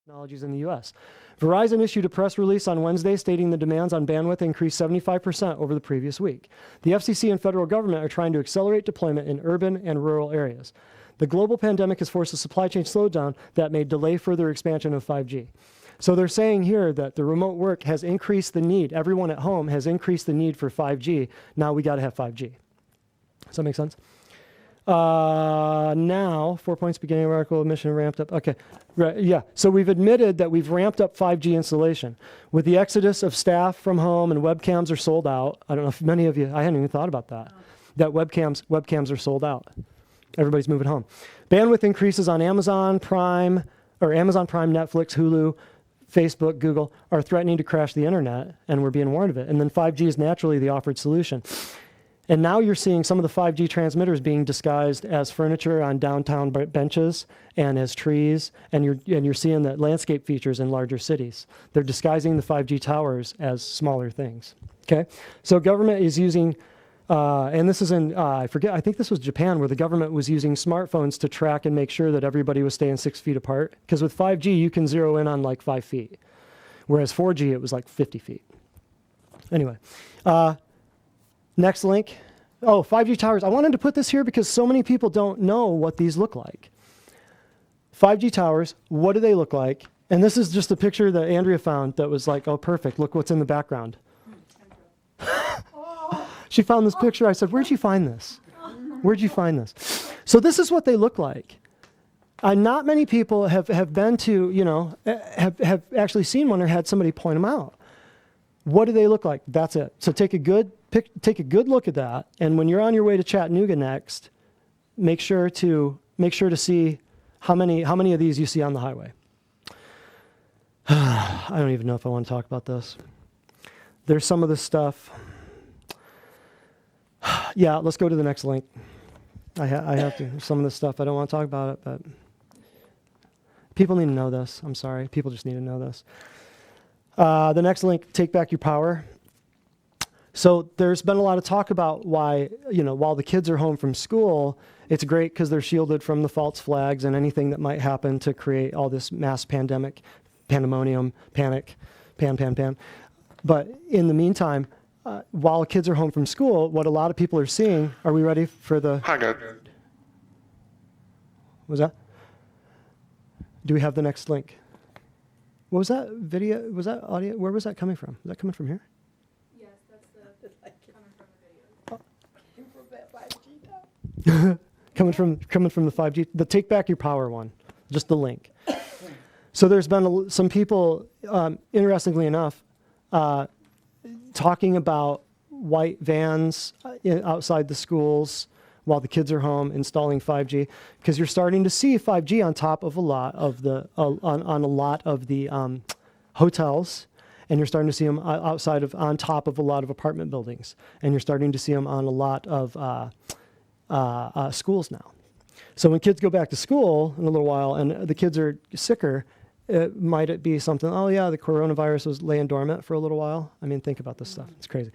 Technologies in the U.S. Verizon issued a press release on Wednesday stating the demands on bandwidth increased 75% over the previous week. The FCC and federal government are trying to accelerate deployment in urban and rural areas. The global pandemic has forced a supply chain slowdown that may delay further expansion of 5G. So they're saying here that the remote work has increased the need. Everyone at home has increased the need for 5G. Now we got to have 5G. Does that make sense? Now, 4 points, beginning of article, emission ramped up. Okay, right, yeah. So we've admitted that we've ramped up 5G installation. With the exodus of staff from home and webcams are sold out. I don't know if many of you, I hadn't even thought about that. That webcams are sold out. Everybody's moving home. Bandwidth increases on Amazon Prime, Netflix, Hulu, Facebook, Google are threatening to crash the internet, and we're being warned of it. And then 5G is naturally the offered solution. And now you're seeing some of the 5G transmitters being disguised as furniture on downtown benches and as trees, and you're seeing the landscape features in larger cities. They're disguising the 5G towers as smaller things. Okay, so government is using, and this is in I think this was Japan, where the government was using smartphones to track and make sure that everybody was staying 6 feet apart. Because with 5G you can zero in on like 5 feet, whereas 4G it was like 50 feet. Anyway. Next link. Oh, 5G towers. I wanted to put this here because so many people don't know what these look like. 5G towers, what do they look like? And this is just a picture that Andrea found that was like, oh, perfect. Look what's in the background. She found this picture. I said, where'd you find this? Where'd you find this? So this is what they look like. Not many people have been to, have actually seen one or had somebody point them out. What do they look like? That's it. So take a good look at that, and when you're on your way to Chattanooga next, make sure to see how many of these you see on the highway. I don't even know if I want to talk about this. There's some of this stuff. Yeah, let's go to the next link. I have to. Some of this stuff I don't want to talk about it, but people need to know this. I'm sorry. People just need to know this. The next link, take back your power. So there's been a lot of talk about why, while the kids are home from school, it's great because they're shielded from the false flags and anything that might happen to create all this mass pandemonium, panic, pan. But in the meantime, while kids are home from school, what a lot of people are seeing, are we ready for the... Hi, guys. What was that? Do we have the next link? What was that video? Was that audio? Where was that coming from? Was that coming from here? Yes, that's coming from the video. coming from the 5G, the Take Back Your Power one, just the link. So there's been some people, interestingly enough, talking about white vans outside the schools while the kids are home installing 5G, because you're starting to see 5G on top of a lot of the on a lot of the hotels, and you're starting to see them on top of a lot of apartment buildings, and you're starting to see them on a lot of schools now. So when kids go back to school in a little while and the kids are sicker, might it be something, oh yeah, the coronavirus was laying dormant for a little while? I mean, think about this stuff. It's crazy.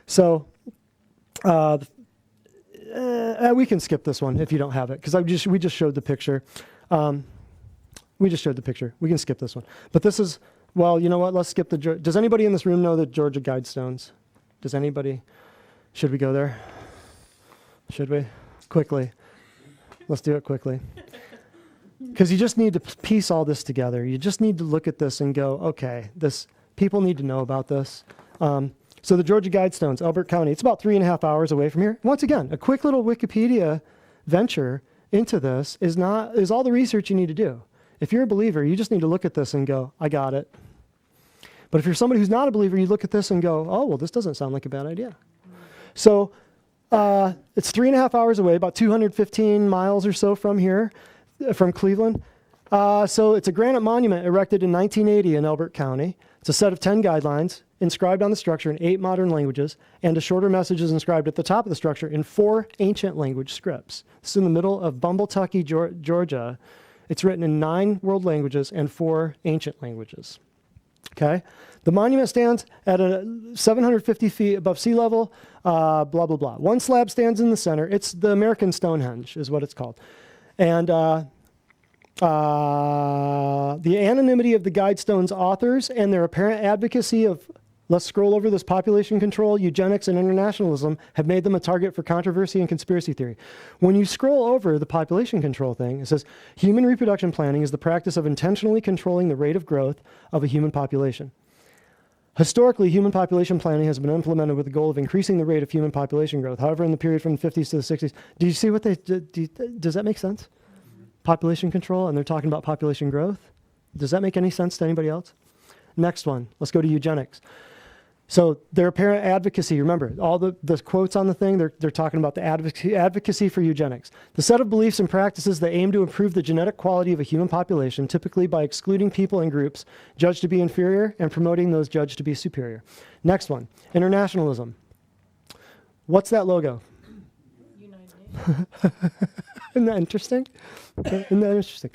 So we can skip this one if you don't have it, because we just showed the picture. We just showed the picture. We can skip this one. But this is, well, you know what? Let's skip does anybody in this room know the Georgia Guidestones? Does anybody? Should we go there? Should we? Quickly. Let's do it quickly. Because you just need to piece all this together. You just need to look at this and go, okay, people need to know about this. So the Georgia Guidestones, Elbert County, it's about 3.5 hours away from here. Once again, a quick little Wikipedia venture into this is all the research you need to do. If you're a believer, you just need to look at this and go, I got it. But if you're somebody who's not a believer, you look at this and go, oh, well, this doesn't sound like a bad idea. So it's 3.5 hours away, about 215 miles or so from here, from Cleveland. So it's a granite monument erected in 1980 in Elbert County. It's a set of 10 guidelines inscribed on the structure in 8 modern languages, and a shorter message is inscribed at the top of the structure in 4 ancient language scripts. This is in the middle of Bumbletucky, Georgia. It's written in 9 world languages and 4 ancient languages. Okay? The monument stands at 750 feet above sea level, blah, blah, blah. One slab stands in the center. It's the American Stonehenge is what it's called. And the anonymity of the Guidestones authors and their apparent advocacy of, let's scroll over this, population control, eugenics, and internationalism have made them a target for controversy and conspiracy theory. When you scroll over the population control thing, it says, human reproduction planning is the practice of intentionally controlling the rate of growth of a human population. Historically, human population planning has been implemented with the goal of increasing the rate of human population growth. However, in the period from the 50s to the 60s, do you see what they did? Does that make sense? Population control, and they're talking about population growth. Does that make any sense to anybody else? Next one, let's go to eugenics. So their apparent advocacy, remember, all the quotes on the thing, they're talking about the advocacy for eugenics. The set of beliefs and practices that aim to improve the genetic quality of a human population, typically by excluding people and groups judged to be inferior and promoting those judged to be superior. Next one, internationalism. What's that logo? United. Isn't that interesting? Isn't that interesting?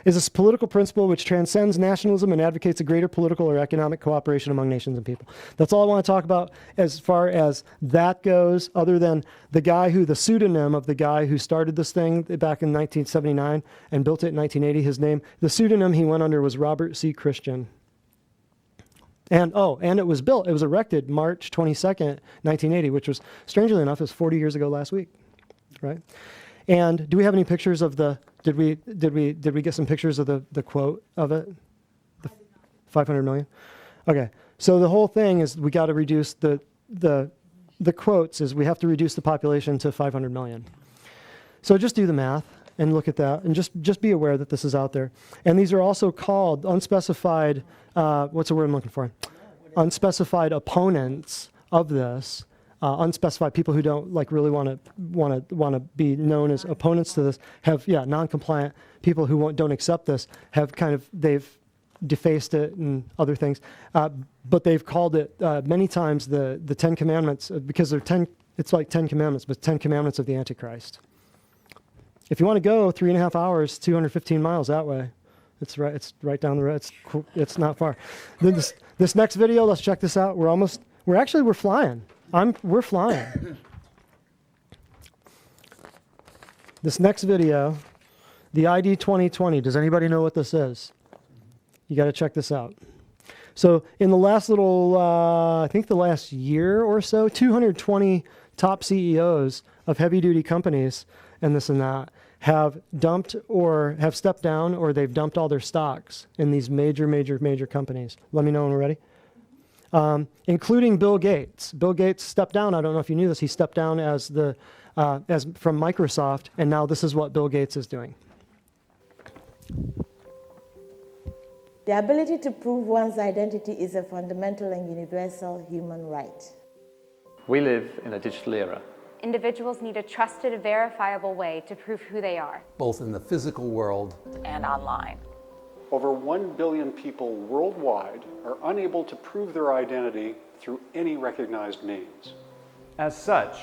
Is this political principle which transcends nationalism and advocates a greater political or economic cooperation among nations and people. That's all I want to talk about as far as that goes, other than the pseudonym of the guy who started this thing back in 1979 and built it in 1980, the pseudonym he went under was Robert C. Christian. And it was erected March 22nd, 1980, which was, strangely enough, is 40 years ago last week, right? And do we have any pictures of did we get some pictures of the quote of it? The 500 million? Okay. So the whole thing is we got to reduce the quotes is we have to reduce the population to 500 million. So just do the math and look at that and just be aware that this is out there. And these are also called unspecified, what's the word I'm looking for? Unspecified opponents of this. Unspecified people who don't really want to be known as opponents to this have non-compliant people who don't accept this have they've defaced it and other things, but they've called it many times the 10 Commandments because they're 10. It's like 10 Commandments, but 10 Commandments of the Antichrist. If you want to go 3.5 hours, 215 miles that way, it's right down the road. It's cool. It's not far. Then this next video, let's check this out. We're flying. We're flying. This next video, the ID 2020, does anybody know what this is? You got to check this out. So in the last I think the last year or so, 220 top CEOs of heavy-duty companies and this and that have dumped or have stepped down or they've dumped all their stocks in these major companies. Let me know when we're ready. Including Bill Gates. Bill Gates stepped down. I don't know if you knew this. He stepped down as from Microsoft, and now this is what Bill Gates is doing. The ability to prove one's identity is a fundamental and universal human right. We live in a digital era. Individuals need a trusted, verifiable way to prove who they are. Both in the physical world and online. Over 1 billion people worldwide are unable to prove their identity through any recognized means. As such,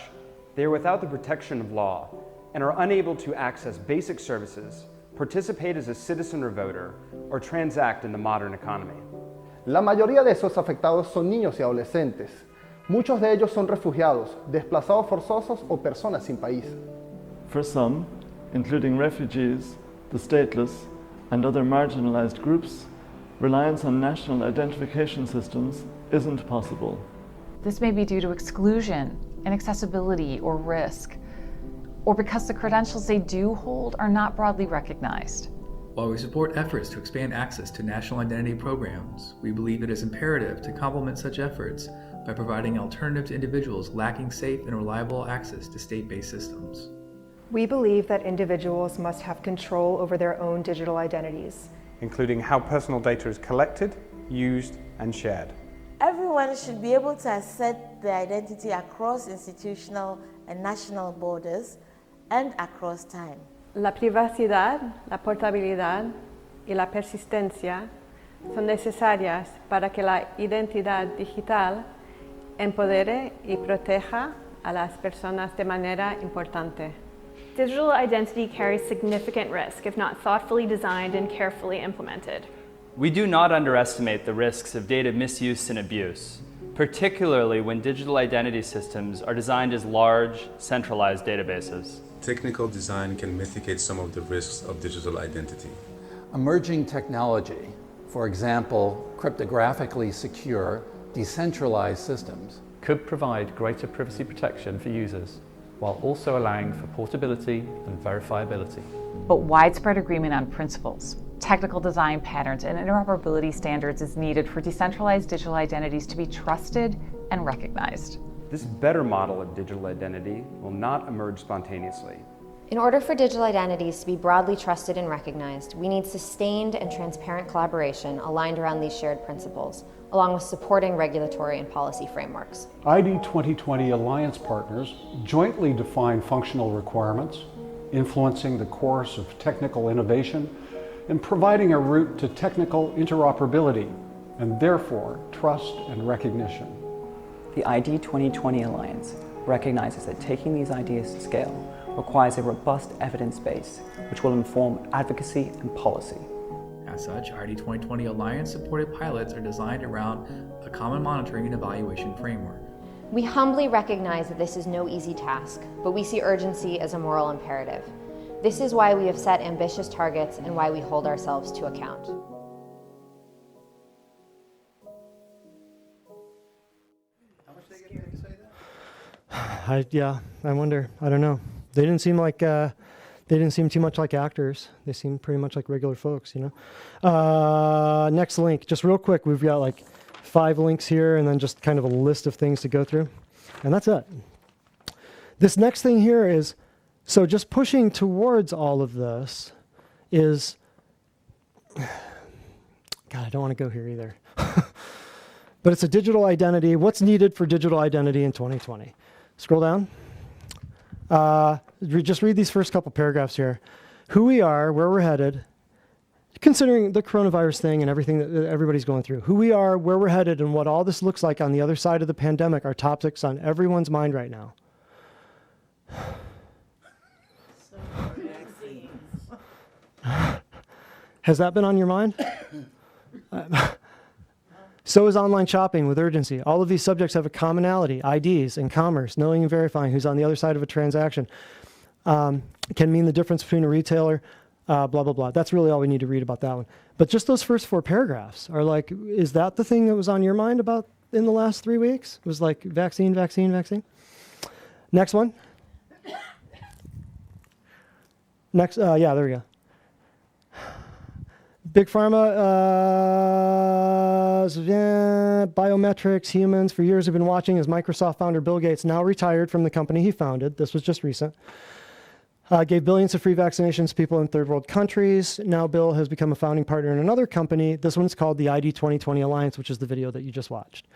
they are without the protection of law and are unable to access basic services, participate as a citizen or voter, or transact in the modern economy. La mayoría de esos afectados son niños y adolescentes. Muchos de ellos son refugiados, desplazados forzosos o personas sin país. For some, including refugees, the stateless, and other marginalized groups, reliance on national identification systems isn't possible. This may be due to exclusion, inaccessibility, or risk, or because the credentials they do hold are not broadly recognized. While we support efforts to expand access to national identity programs, we believe it is imperative to complement such efforts by providing an alternative to individuals lacking safe and reliable access to state-based systems. We believe that individuals must have control over their own digital identities, including how personal data is collected, used, and shared. Everyone should be able to assert their identity across institutional and national borders and across time. La privacidad, la portabilidad y la persistencia son necesarias para que la identidad digital empodere y proteja a las personas de manera importante. Digital identity carries significant risk if not thoughtfully designed and carefully implemented. We do not underestimate the risks of data misuse and abuse, particularly when digital identity systems are designed as large, centralized databases. Technical design can mitigate some of the risks of digital identity. Emerging technology, for example, cryptographically secure, decentralized systems, could provide greater privacy protection for users, while also allowing for portability and verifiability. But widespread agreement on principles, technical design patterns, and interoperability standards is needed for decentralized digital identities to be trusted and recognized. This better model of digital identity will not emerge spontaneously. In order for digital identities to be broadly trusted and recognized, we need sustained and transparent collaboration aligned around these shared principles, along with supporting regulatory and policy frameworks. ID 2020 Alliance partners jointly define functional requirements, influencing the course of technical innovation, and providing a route to technical interoperability, and therefore trust and recognition. The ID 2020 Alliance recognizes that taking these ideas to scale requires a robust evidence base, which will inform advocacy and policy. As such, ID 2020 Alliance-supported pilots are designed around a common monitoring and evaluation framework. We humbly recognize that this is no easy task, but we see urgency as a moral imperative. This is why we have set ambitious targets and why we hold ourselves to account. I wonder. I don't know. They didn't seem like they didn't seem too much like actors. They seemed pretty much like regular folks, you know. Next link, just real quick. We've got like 5 links here, and then just kind of a list of things to go through, and that's it. This next thing here is, so just pushing towards all of this is, God, I don't want to go here either. But it's a digital identity. What's needed for digital identity in 2020? Scroll down. Just read these first couple paragraphs here. Who we are, where we're headed, considering the coronavirus thing and everything that everybody's going through. Who we are, where we're headed, and what all this looks like on the other side of the pandemic are topics on everyone's mind right now. Has that been on your mind? So is online shopping with urgency. All of these subjects have a commonality: IDs and commerce, knowing and verifying who's on the other side of a transaction. Can mean the difference between a retailer, blah, blah, blah. That's really all we need to read about that one. But just those first 4 paragraphs are like, is that the thing that was on your mind about in the last 3 weeks? It was like vaccine, vaccine, vaccine. Next one. Next, yeah, there we go. Big Pharma, biometrics, humans. For years, have been watching as Microsoft founder Bill Gates, now retired from the company he founded. This was just recent. Gave billions of free vaccinations to people in third world countries. Now Bill has become a founding partner in another company. This one's called the ID 2020 Alliance, which is the video that you just watched.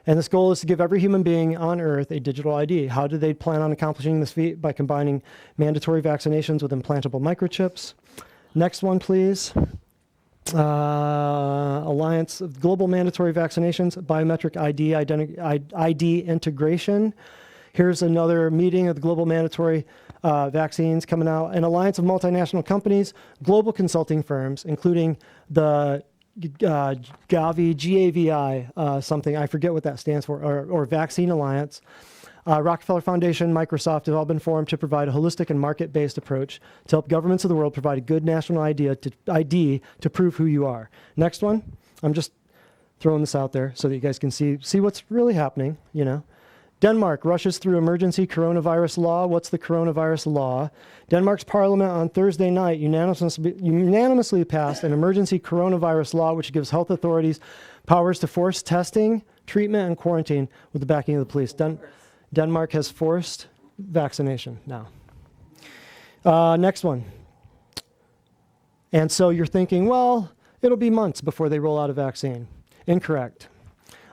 And this goal is to give every human being on Earth a digital ID. How do they plan on accomplishing this feat? By combining mandatory vaccinations with implantable microchips. Next one, please. Alliance of Global Mandatory Vaccinations, Biometric ID integration. Here's another meeting of the global mandatory vaccines coming out. An alliance of multinational companies, global consulting firms, including the Gavi, G-A-V-I, something, I forget what that stands for, or Vaccine Alliance. Rockefeller Foundation, Microsoft have all been formed to provide a holistic and market-based approach to help governments of the world provide a good national ID to prove who you are. Next one, I'm just throwing this out there so that you guys can see what's really happening, you know. Denmark rushes through emergency coronavirus law. What's the coronavirus law? Denmark's parliament on Thursday night unanimously passed an emergency coronavirus law which gives health authorities powers to force testing, treatment, and quarantine with the backing of the police. Denmark has forced vaccination now. Next one. And so you're thinking, well, it'll be months before they roll out a vaccine. Incorrect.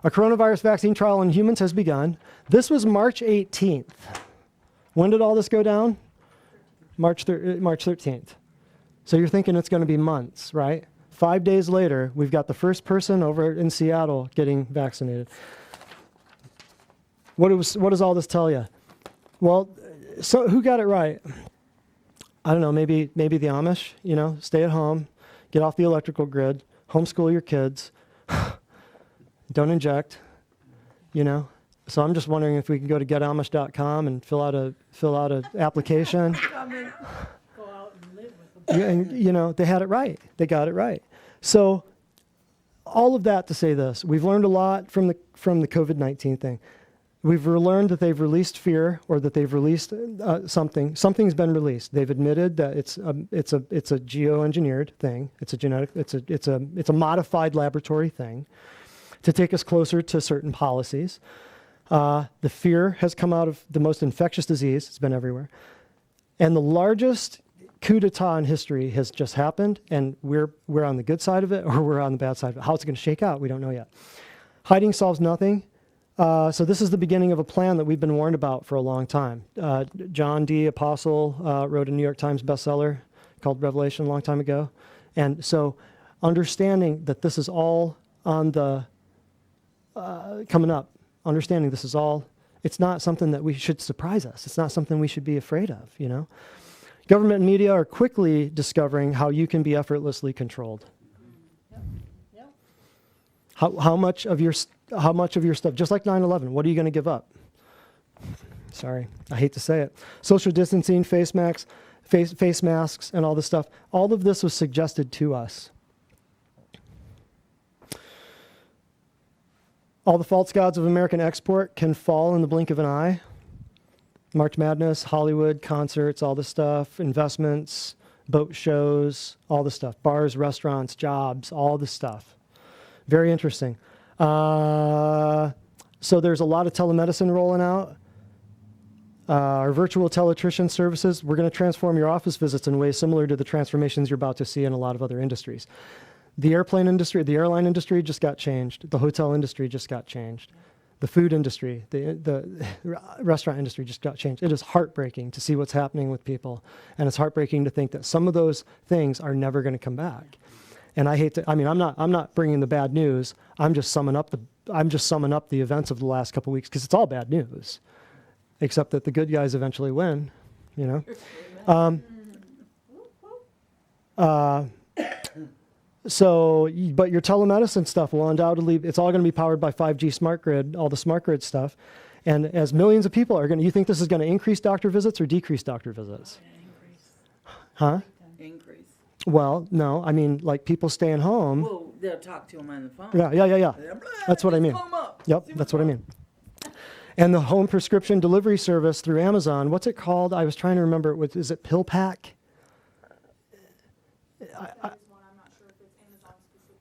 A coronavirus vaccine trial in humans has begun. This was March 18th. When did all this go down? March 13th. So you're thinking it's going to be months, right? 5 days later, we've got the first person over in Seattle getting vaccinated. What does all this tell you? Well, so who got it right? I don't know, maybe the Amish, stay at home, get off the electrical grid, homeschool your kids, don't inject, So I'm just wondering if we can go to getamish.com and fill out a application. Go out and live with them. And, they had it right. They got it right. So all of that to say this, we've learned a lot from the COVID-19 thing. We've learned that they've released fear, or that they've released something. Something's been released. They've admitted that it's a geoengineered thing. It's a modified laboratory thing to take us closer to certain policies. The fear has come out of the most infectious disease. It's been everywhere. And the largest coup d'etat in history has just happened, and we're on the good side of it, or we're on the bad side of it. How it's going to shake out, we don't know yet. Hiding solves nothing. So this is the beginning of a plan that we've been warned about for a long time. John D. Apostle wrote a New York Times bestseller called Revelation a long time ago. And so understanding that this is all on the coming up, understanding this is all, it's not something that we should surprise us. It's not something we should be afraid of, Government and media are quickly discovering how you can be effortlessly controlled. How much of your stuff, just like 9/11, what are you going to give up? Sorry, I hate to say it. Social distancing, face masks, and all this stuff. All of this was suggested to us. All the false gods of American export can fall in the blink of an eye. March Madness, Hollywood, concerts, all this stuff, investments, boat shows, all this stuff. Bars, restaurants, jobs, all this stuff. Very interesting. So there's a lot of telemedicine rolling out. Our virtual teletrician services, we're going to transform your office visits in ways similar to the transformations you're about to see in a lot of other industries. The airplane industry, the airline industry just got changed. The hotel industry just got changed. The food industry, the restaurant industry just got changed. It is heartbreaking to see what's happening with people. And it's heartbreaking to think that some of those things are never going to come back. And I'm not bringing the bad news. I'm just summing up the events of the last couple of weeks, because it's all bad news, except that the good guys eventually win, But your telemedicine stuff will undoubtedly, it's all going to be powered by 5G smart grid, all the smart grid stuff. And as millions of people are you think this is going to increase doctor visits or decrease doctor visits? Increase. Huh? Increase. Well, no, I mean, like people staying home. Well, they'll talk to them on the phone. Yeah. That's what I mean. Yep, that's what I mean. And the home prescription delivery service through Amazon, what's it called? I was trying to remember. Is it PillPack?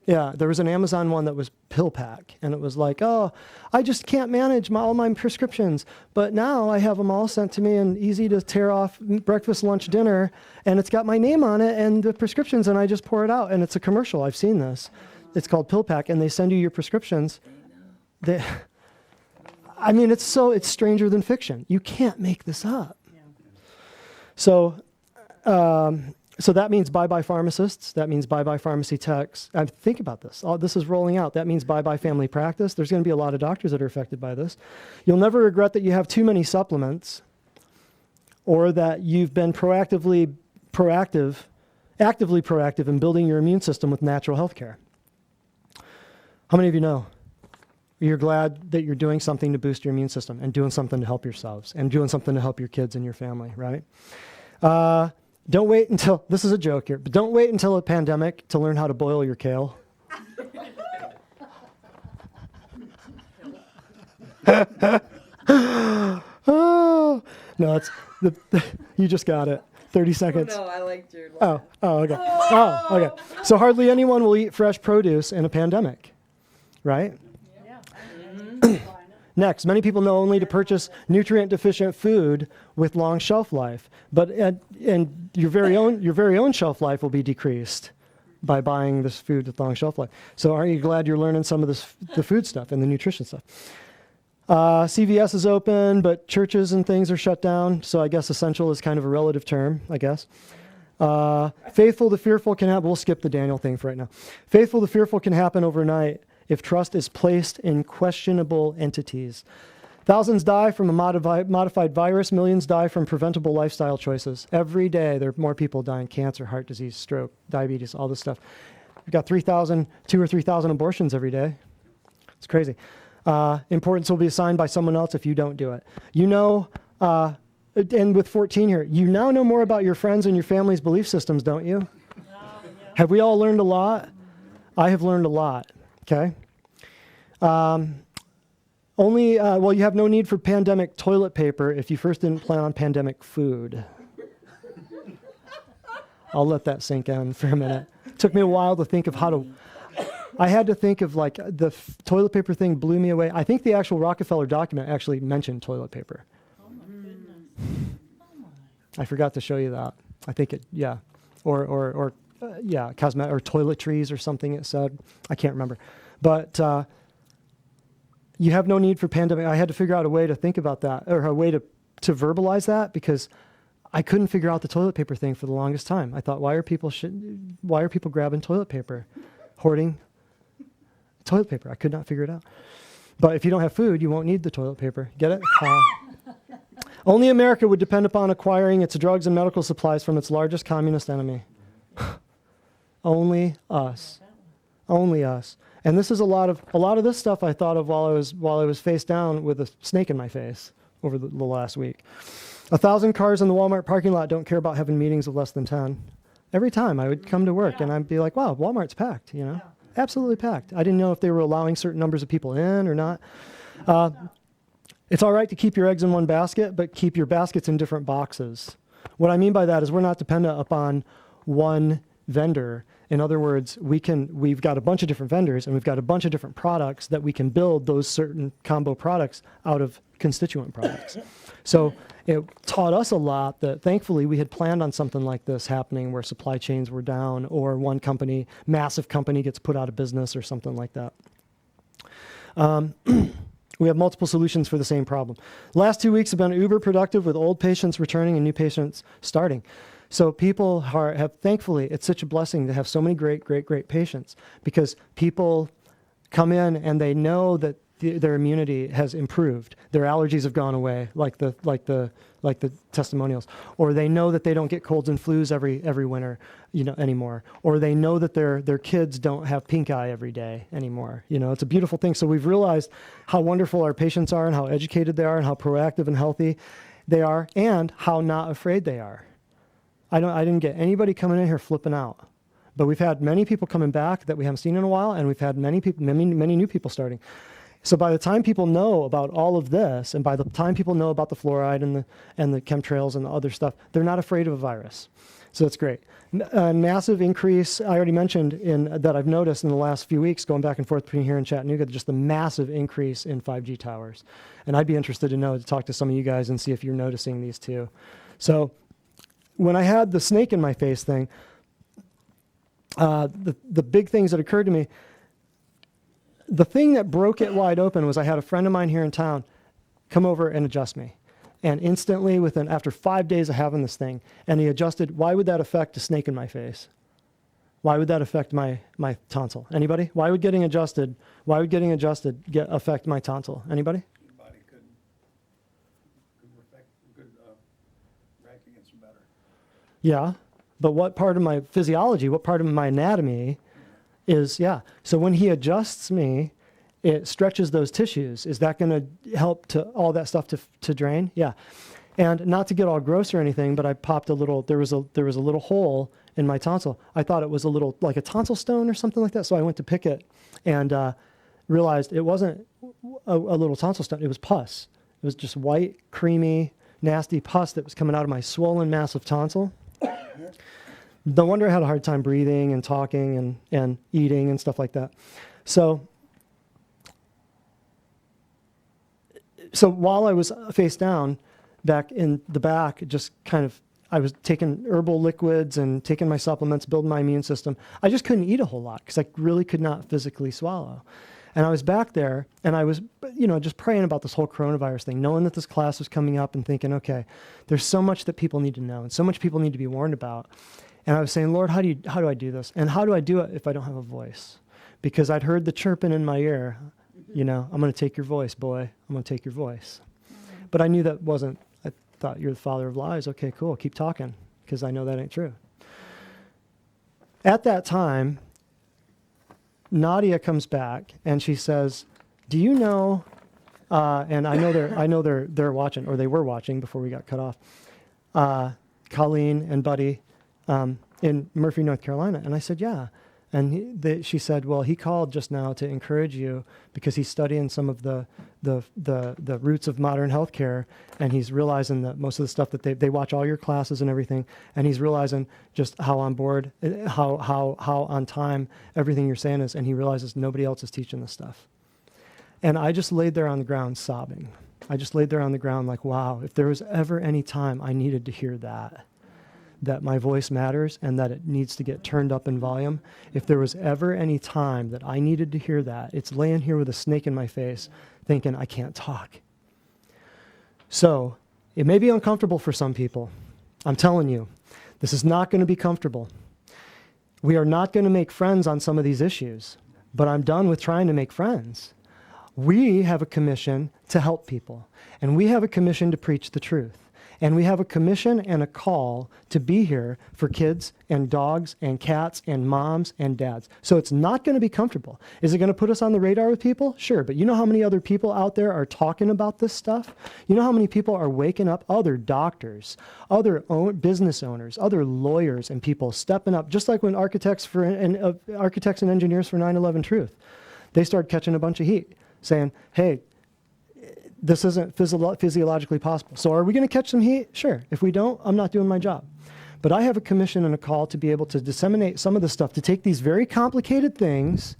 Yeah, there was an Amazon one that was PillPack, and it was like, oh, I just can't manage all my prescriptions, but now I have them all sent to me and easy to tear off breakfast, lunch, dinner, and it's got my name on it and the prescriptions, and I just pour it out, and it's a commercial. I've seen this. It's called PillPack, and they send you your prescriptions. It's stranger than fiction. You can't make this up. So that means bye-bye pharmacists. That means bye-bye pharmacy techs. Think about this. All this is rolling out. That means bye-bye family practice. There's going to be a lot of doctors that are affected by this. You'll never regret that you have too many supplements, or that you've been actively proactive in building your immune system with natural health care. How many of you know? You're glad that you're doing something to boost your immune system, and doing something to help yourselves, and doing something to help your kids and your family, right? Don't wait until, this is a joke here, but don't wait until a pandemic to learn how to boil your kale. Oh, no, it's you just got it. 30 seconds. Oh, no, I liked your Oh, okay. Oh, okay. So hardly anyone will eat fresh produce in a pandemic, right? Next, many people know only to purchase nutrient-deficient food with long shelf life, but and your very own shelf life will be decreased by buying this food with long shelf life. So aren't you glad you're learning some of the food stuff and the nutrition stuff? CVS is open, but churches and things are shut down, so I guess essential is kind of a relative term, I guess. Faithful to fearful can happen. We'll skip the Daniel thing for right now. Faithful to fearful can happen overnight if trust is placed in questionable entities. Thousands die from a modified virus. Millions die from preventable lifestyle choices. Every day, there are more people dying: cancer, heart disease, stroke, diabetes, all this stuff. We've got 2 or 3,000 abortions every day. It's crazy. Importance will be assigned by someone else if you don't do it. You know, and with 14 here, you now know more about your friends and your family's belief systems, don't you? Have we all learned a lot? I have learned a lot, okay? You have no need for pandemic toilet paper if you first didn't plan on pandemic food. I'll let that sink in for a minute. It took me a while to think of how to... I had to think of, like, the toilet paper thing blew me away. I think the actual Rockefeller document actually mentioned toilet paper. Oh my goodness. I forgot to show you that. I think it, yeah. Or cosmetic or toiletries or something it said. I can't remember. But you have no need for pandemic. I had to figure out a way to think about that, or a way to verbalize that, because I couldn't figure out the toilet paper thing for the longest time. I thought, why are people grabbing toilet paper, hoarding toilet paper? I could not figure it out. But if you don't have food, you won't need the toilet paper. Get it? Only America would depend upon acquiring its drugs and medical supplies from its largest communist enemy. Only us. Only us. And this is a lot of this stuff I thought of while I was face down with a snake in my face over the last week. 1,000 cars in the Walmart parking lot don't care about having meetings of less than 10. Every time I would come to work and I'd be like, wow, Walmart's packed, you know? Absolutely packed. I didn't know if they were allowing certain numbers of people in or not. It's all right to keep your eggs in one basket, but keep your baskets in different boxes. What I mean by that is we're not dependent upon one vendor. In other words, we've got a bunch of different vendors and we've got a bunch of different products that we can build those certain combo products out of constituent products. So it taught us a lot that thankfully we had planned on something like this happening where supply chains were down or one company, massive company, gets put out of business or something like that. We have multiple solutions for the same problem. Last 2 weeks have been uber productive with old patients returning and new patients starting. So people have, thankfully, it's such a blessing to have so many great patients, because people come in and they know that their immunity has improved. Their allergies have gone away, like the testimonials, or they know that they don't get colds and flus every winter, anymore, or they know that their kids don't have pink eye every day anymore. It's a beautiful thing. So we've realized how wonderful our patients are and how educated they are and how proactive and healthy they are and how not afraid they are. I didn't get anybody coming in here flipping out, but we've had many people coming back that we haven't seen in a while, and we've had many new people starting. So by the time people know about all of this, and by the time people know about the fluoride and the chemtrails and the other stuff, they're not afraid of a virus. So that's great. A massive increase, I already mentioned, that I've noticed in the last few weeks, going back and forth between here and Chattanooga, just the massive increase in 5G towers. And I'd be interested to talk to some of you guys and see if you're noticing these too. So when I had the snake in my face thing, the big things that occurred to me, the thing that broke it wide open was I had a friend of mine here in town come over and adjust me. And instantly, after 5 days of having this thing, and he adjusted, why would that affect a snake in my face? Why would that affect my tonsil? Anybody? Why would getting adjusted affect my tonsil? Anybody? Your body could rank against you better. Yeah, but what part of my physiology, what part of my anatomy is, so when he adjusts me, it stretches those tissues. Is that going to help to all that stuff to drain? Yeah. And not to get all gross or anything, but I popped there was a little hole in my tonsil. I thought it was a little, like a tonsil stone or something like that. So I went to pick it and realized it wasn't a little tonsil stone. It was pus. It was just white, creamy, nasty pus that was coming out of my swollen, massive tonsil. No wonder I had a hard time breathing and talking and eating and stuff like that. So while I was face down, back in the back, just kind of, I was taking herbal liquids and taking my supplements, building my immune system. I just couldn't eat a whole lot because I really could not physically swallow. And I was back there and I was, just praying about this whole coronavirus thing, knowing that this class was coming up and thinking, okay, there's so much that people need to know and so much people need to be warned about. And I was saying, Lord, how do I do this? And how do I do it if I don't have a voice? Because I'd heard the chirping in my ear, I'm going to take your voice, boy. I'm going to take your voice. But I knew that wasn't, I thought, you're the father of lies. Okay, cool. Keep talking, because I know that ain't true. At that time, Nadia comes back and she says, do you know, and I know they're watching, or they were watching before we got cut off, Colleen and Buddy in Murphy, North Carolina. And I said, yeah. And she said, well, he called just now to encourage you because he's studying some of the roots of modern healthcare, and he's realizing that most of the stuff that they watch all your classes and everything, and he's realizing just how on board, how on time everything you're saying is, and he realizes nobody else is teaching this stuff. And I just laid there on the ground sobbing. I just laid there on the ground like, wow, if there was ever any time I needed to hear that my voice matters and that it needs to get turned up in volume. If there was ever any time that I needed to hear that, it's laying here with a snake in my face thinking I can't talk. So it may be uncomfortable for some people. I'm telling you, this is not going to be comfortable. We are not going to make friends on some of these issues, but I'm done with trying to make friends. We have a commission to help people, and we have a commission to preach the truth. And we have a commission and a call to be here for kids and dogs and cats and moms and dads. So it's not going to be comfortable. Is it going to put us on the radar with people? Sure. But you know how many other people out there are talking about this stuff? You know how many people are waking up? Other doctors, other business owners, other lawyers and people stepping up, just like when architects and engineers for 9/11 Truth, they started catching a bunch of heat saying, hey, this isn't physiologically possible. So are we going to catch some heat? Sure. If we don't, I'm not doing my job. But I have a commission and a call to be able to disseminate some of this stuff, to take these very complicated things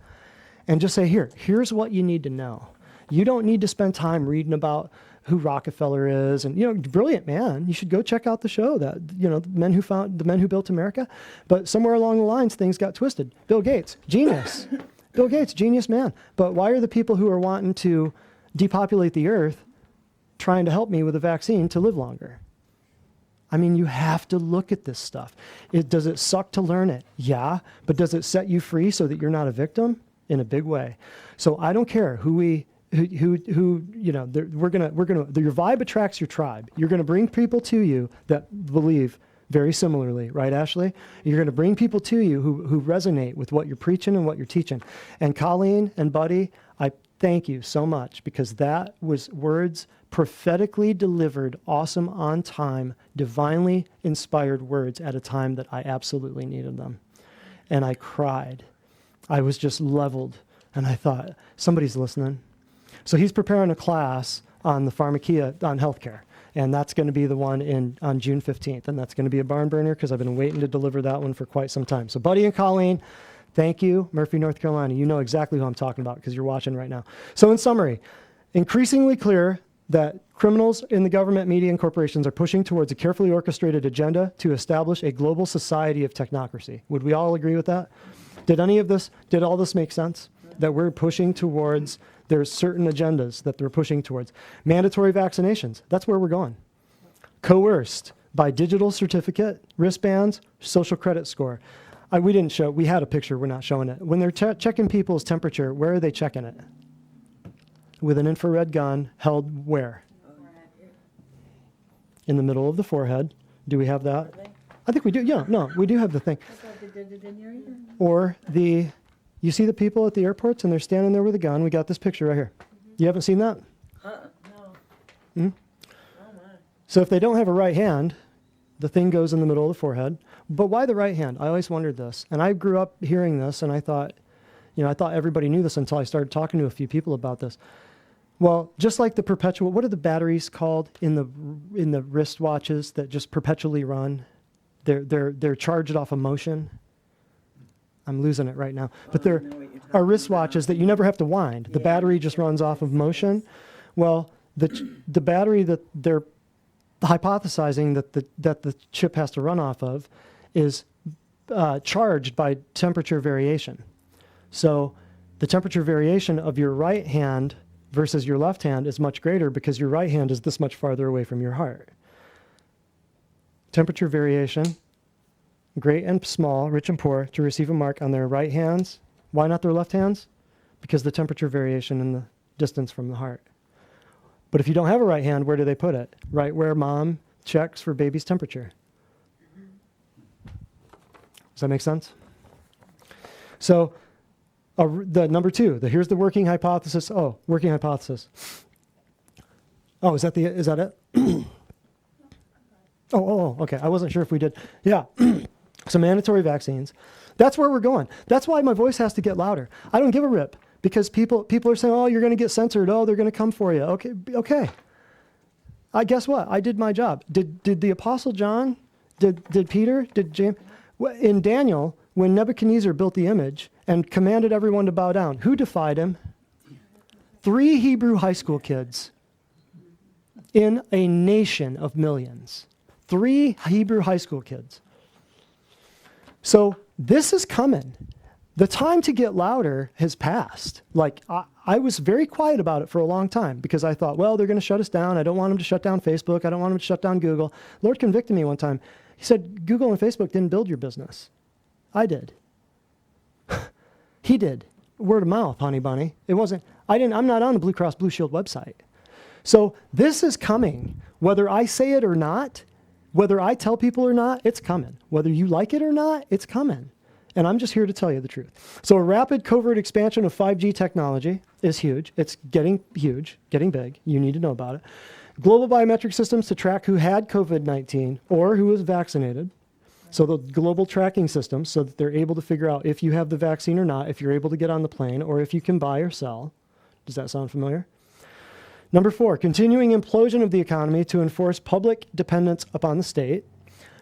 and just say, here's what you need to know. You don't need to spend time reading about who Rockefeller is and, brilliant man. You should go check out the show that, the men who built America. But somewhere along the lines, things got twisted. Bill Gates, genius. Bill Gates, genius man. But why are the people who are wanting to depopulate the earth trying to help me with a vaccine to live longer? I mean, you have to look at this stuff. Does it suck to learn it? Yeah. But does it set you free so that you're not a victim? In a big way. So I don't care your vibe attracts your tribe. You're going to bring people to you that believe very similarly, right, Ashley? You're going to bring people to you who resonate with what you're preaching and what you're teaching. And Colleen and Buddy, I thank you so much, because that was words prophetically delivered, awesome, on time, divinely inspired words at a time that I absolutely needed them. And I cried. I was just leveled. And I thought, somebody's listening. So he's preparing a class on the pharmakia, on healthcare. And that's going to be the one on June 15th. And that's going to be a barn burner because I've been waiting to deliver that one for quite some time. So Buddy and Colleen, thank you. Murphy, North Carolina. You know exactly who I'm talking about because you're watching right now. So in summary, increasingly clear that criminals in the government, media, and corporations are pushing towards a carefully orchestrated agenda to establish a global society of technocracy. Would we all agree with that? Did all this make sense? That we're pushing towards, there's certain agendas that they're pushing towards. Mandatory vaccinations, that's where we're going. Coerced by digital certificate, wristbands, social credit score. We had a picture, we're not showing it. When they're checking people's temperature, where are they checking it? With an infrared gun held where? In the middle of the forehead. Do we have that? I think we do, yeah, no, we do have the thing. Or you see the people at the airports and they're standing there with a gun. We got this picture right here. You haven't seen that? No. So if they don't have a right hand, the thing goes in the middle of the forehead. But why the right hand? I always wondered this. And I grew up hearing this and I thought everybody knew this until I started talking to a few people about this. Well, just like the perpetual, what are the batteries called in the wristwatches that just perpetually run? They're charged off of motion. I'm losing it right now. But there are wristwatches that you never have to wind. The battery just runs off of motion. Well, the battery that they're hypothesizing that the chip has to run off of is charged by temperature variation. So the temperature variation of your right hand versus your left hand is much greater because your right hand is this much farther away from your heart. Temperature variation, great and small, rich and poor, to receive a mark on their right hands. Why not their left hands? Because the temperature variation in the distance from the heart. But if you don't have a right hand, where do they put it? Right where mom checks for baby's temperature. Does that make sense? So the number two, here's the working hypothesis. Oh, working hypothesis. Oh, is that it? Okay. I wasn't sure if we did. Yeah. So mandatory vaccines. That's where we're going. That's why my voice has to get louder. I don't give a rip because people are saying, oh, you're going to get censored. Oh, they're going to come for you. Okay. Guess what? I did my job. Did the Apostle John, did Peter, did James? In Daniel, when Nebuchadnezzar built the image and commanded everyone to bow down, who defied him? 3 Hebrew high school kids in a nation of millions. 3 Hebrew high school kids. So this is coming. The time to get louder has passed. Like, I was very quiet about it for a long time because I thought, well, they're going to shut us down. I don't want them to shut down Facebook. I don't want them to shut down Google. Lord convicted me one time. He said, Google and Facebook didn't build your business. I did. He did. Word of mouth, honey bunny. It wasn't, I'm not on the Blue Cross Blue Shield website. So this is coming. Whether I say it or not, whether I tell people or not, it's coming. Whether you like it or not, it's coming. And I'm just here to tell you the truth. So a rapid covert expansion of 5G technology is huge. It's getting huge, getting big. You need to know about it. Global biometric systems to track who had COVID-19 or who was vaccinated. So the global tracking systems so that they're able to figure out if you have the vaccine or not, if you're able to get on the plane, or if you can buy or sell. Does that sound familiar? Number 4, continuing implosion of the economy to enforce public dependence upon the state.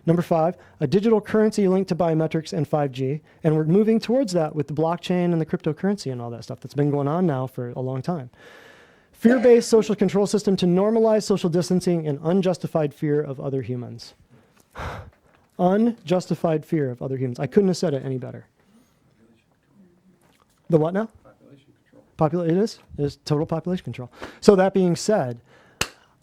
Number 5, a digital currency linked to biometrics and 5G. And we're moving towards that with the blockchain and the cryptocurrency and all that stuff that's been going on now for a long time. Fear-based social control system to normalize social distancing and unjustified fear of other humans. Unjustified fear of other humans. I couldn't have said it any better. The what now? It is total population control. So that being said,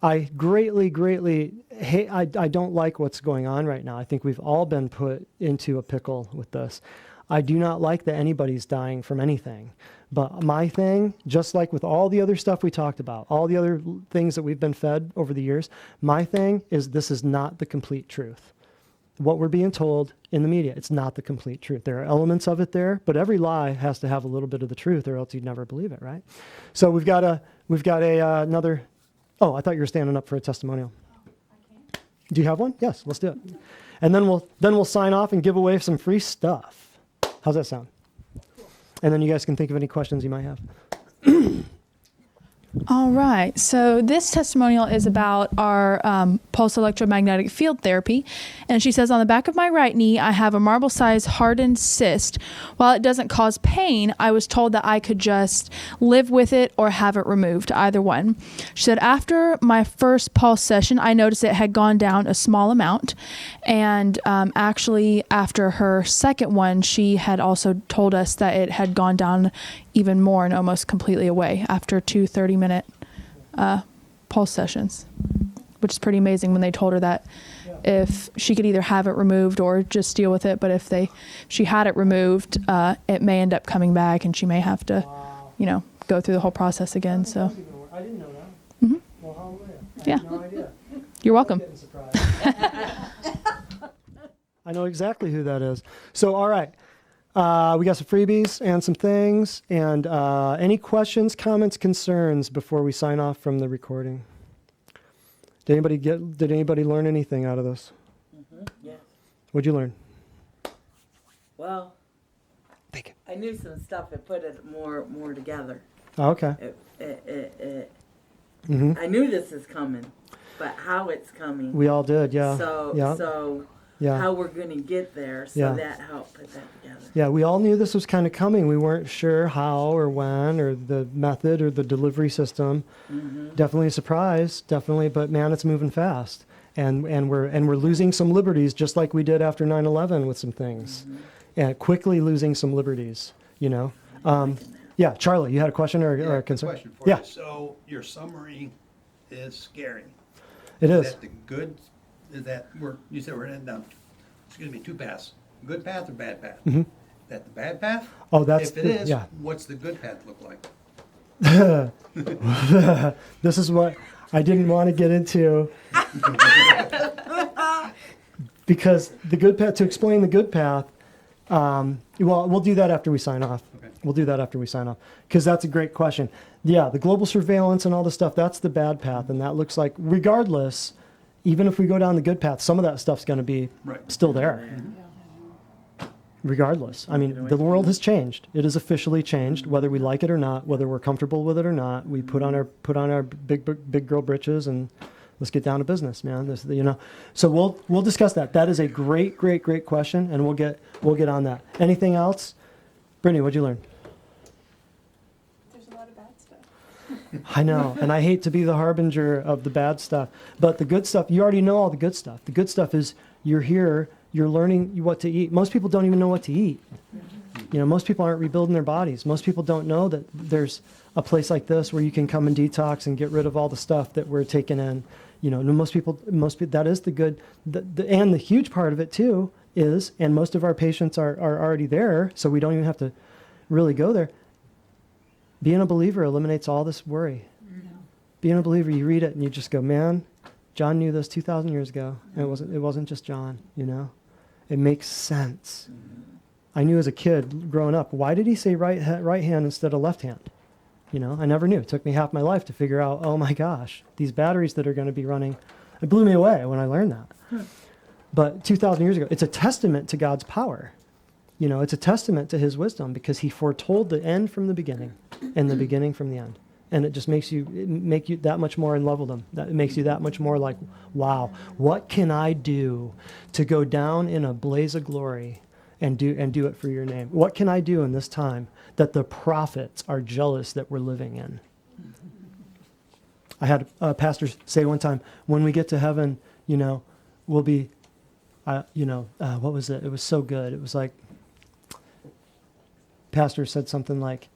I greatly hate, I don't like what's going on right now. I think we've all been put into a pickle with this. I do not like that anybody's dying from anything. But my thing, just like with all the other stuff we talked about, all the other things that we've been fed over the years, my thing is this is not the complete truth. What we're being told in the media, it's not the complete truth. There are elements of it there, but every lie has to have a little bit of the truth or else you'd never believe it, right? So we've got another, oh, I thought you were standing up for a testimonial. Do you have one? Yes, let's do it. And then we'll sign off and give away some free stuff. How's that sound? And then you guys can think of any questions you might have. All right. So this testimonial is about our pulse electromagnetic field therapy. And she says, on the back of my right knee, I have a marble-sized hardened cyst. While it doesn't cause pain, I was told that I could just live with it or have it removed, either one. She said, after my first pulse session, I noticed it had gone down a small amount. And actually, after her second one, she had also told us that it had gone down even more and almost completely away after 2 30-minute pulse sessions, which is pretty amazing when they told her that if she could either have it removed or just deal with it, but if she had it removed, it may end up coming back and she may have to, go through the whole process again. So I didn't know that. Mm-hmm. Well, hallelujah. Yeah. No idea. You're welcome. I know exactly who that is. So, all right. We got some freebies and some things. And any questions, comments, concerns before we sign off from the recording? Did anybody learn anything out of this? Mm-hmm. Yeah. What'd you learn? Well, I knew some stuff. It put it more together. Oh, okay. It I knew this is coming, but how it's coming. We all did, yeah. So, yeah. so yeah. how we're going to get there, so Yeah. that helped put that together. Yeah, we all knew this was kind of coming. We weren't sure how or when or the method or the delivery system. Definitely a surprise, definitely, but man, it's moving fast. And we're losing some liberties just like we did after 9/11 with some things. And quickly losing some liberties, you know. Yeah, Charlie, you had a question or a concern? Question for Yeah. you. So your summary is scary. It is. That the good, is that you said we're heading down, excuse me, two paths. Good path or bad path? Mhm. That the bad path? Oh, that's If it the- is, yeah. what's the good path look like? This is what I didn't want to get into. Because the good path, to explain the good path, well, we'll do that after we sign off. We'll do that after we sign off. Because that's a great question. Yeah, the global surveillance and all the stuff, that's the bad path. And that looks like, regardless, even if we go down the good path, some of that stuff's going to be still there. Regardless. I mean, the world has changed. It has officially changed, whether we like it or not, whether we're comfortable with it or not. We put on our big girl britches and let's get down to business, man. This, you know. So we'll discuss that. That is a great question, and we'll get on that. Anything else? Brittany, what'd you learn? There's a lot of bad stuff. I know, and I hate to be the harbinger of the bad stuff, but the good stuff, you already know all the good stuff. The good stuff is you're here, you're learning what to eat. Most people don't even know what to eat. You know, most people aren't rebuilding their bodies. Most people don't know that there's a place like this where you can come and detox and get rid of all the stuff that we're taking in. You know, most people, that is the good, and the huge part of it too is, and most of our patients are already there, so we don't even have to really go there. Being a believer eliminates all this worry. Being a believer, you read it and you just go, man, John knew this 2,000 years ago, and it wasn't just John, you know? It makes sense. I knew as a kid growing up, why did he say right hand instead of left hand? You know, I never knew. It took me half my life to figure out, oh my gosh, these batteries that are going to be running, it blew me away when I learned that. But 2,000 years ago, it's a testament to God's power. You know, it's a testament to his wisdom because he foretold the end from the beginning and the beginning from the end. And it just makes you that much more in love with him. That makes you that much more like, wow, what can I do to go down in a blaze of glory and do it for your name? What can I do in this time that the prophets are jealous that we're living in? I had a pastor say one time, when we get to heaven, you know, we'll be, what was it? It was so good. It was like, pastor said something like,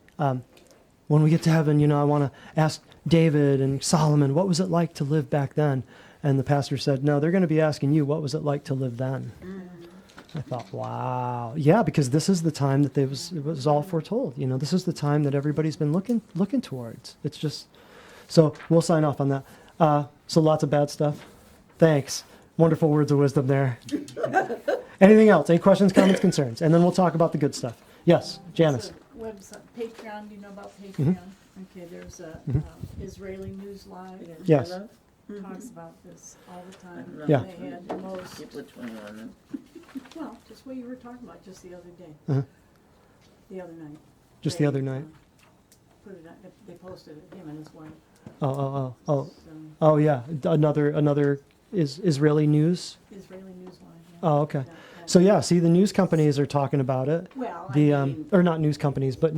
when we get to heaven, you know, I want to ask David and Solomon, what was it like to live back then? And the pastor said, no, they're going to be asking you, what was it like to live then? I thought, wow. Yeah, because this is the time that it was all foretold. You know, this is the time that everybody's been looking towards. It's just, so we'll sign off on that. So lots of bad stuff. Thanks. Wonderful words of wisdom there. Anything else? Any questions, comments, concerns? And then we'll talk about the good stuff. Yes, Janice. Website, Patreon, do you know about Patreon? Mm-hmm. Okay, there's a Israeli News Live. Yes. Talks about this all the time. Yeah. They had the most, Which one you want to? well, just what you were talking about just the other day, Uh-huh. the other night. Just the other night. Put it out, they posted it, him and his wife. Oh, yeah. Another is Israeli news. Israeli News Live, yeah. Oh, okay. So yeah, see, the news companies are talking about it. Well, or not news companies, but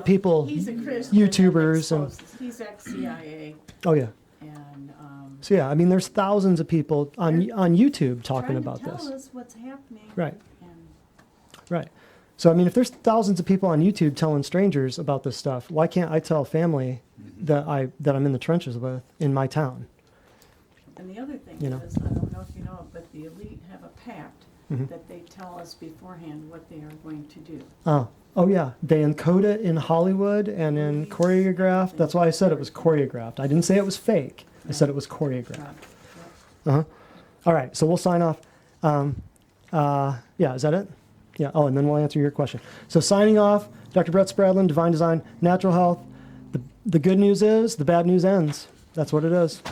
people, He's a Christian. YouTubers and. He's ex-CIA. Oh yeah. And So yeah, I mean, there's thousands of people on YouTube talking about trying to this. tell us what's happening. Right. And Right. So I mean, if there's thousands of people on YouTube telling strangers about this stuff, why can't I tell family that I'm in the trenches with in my town? And the other thing You know. is, I don't know if you know it, but the elite have a pact Mhm. that they tell us beforehand what they are going to do. Oh yeah, they encode it in Hollywood and in choreographed. That's why I said it was choreographed. I didn't say it was fake. I said it was choreographed. All right, so we'll sign off. Yeah, is that it? Yeah. Oh, and then we'll answer your question. So signing off, Dr. Brett Spradlin, Divine Design, Natural Health. The good news is the bad news ends. That's what it is.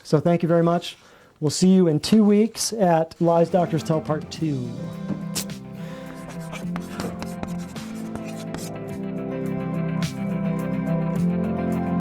So thank you very much. We'll see you in 2 weeks at Lies Doctors Tell Part 2.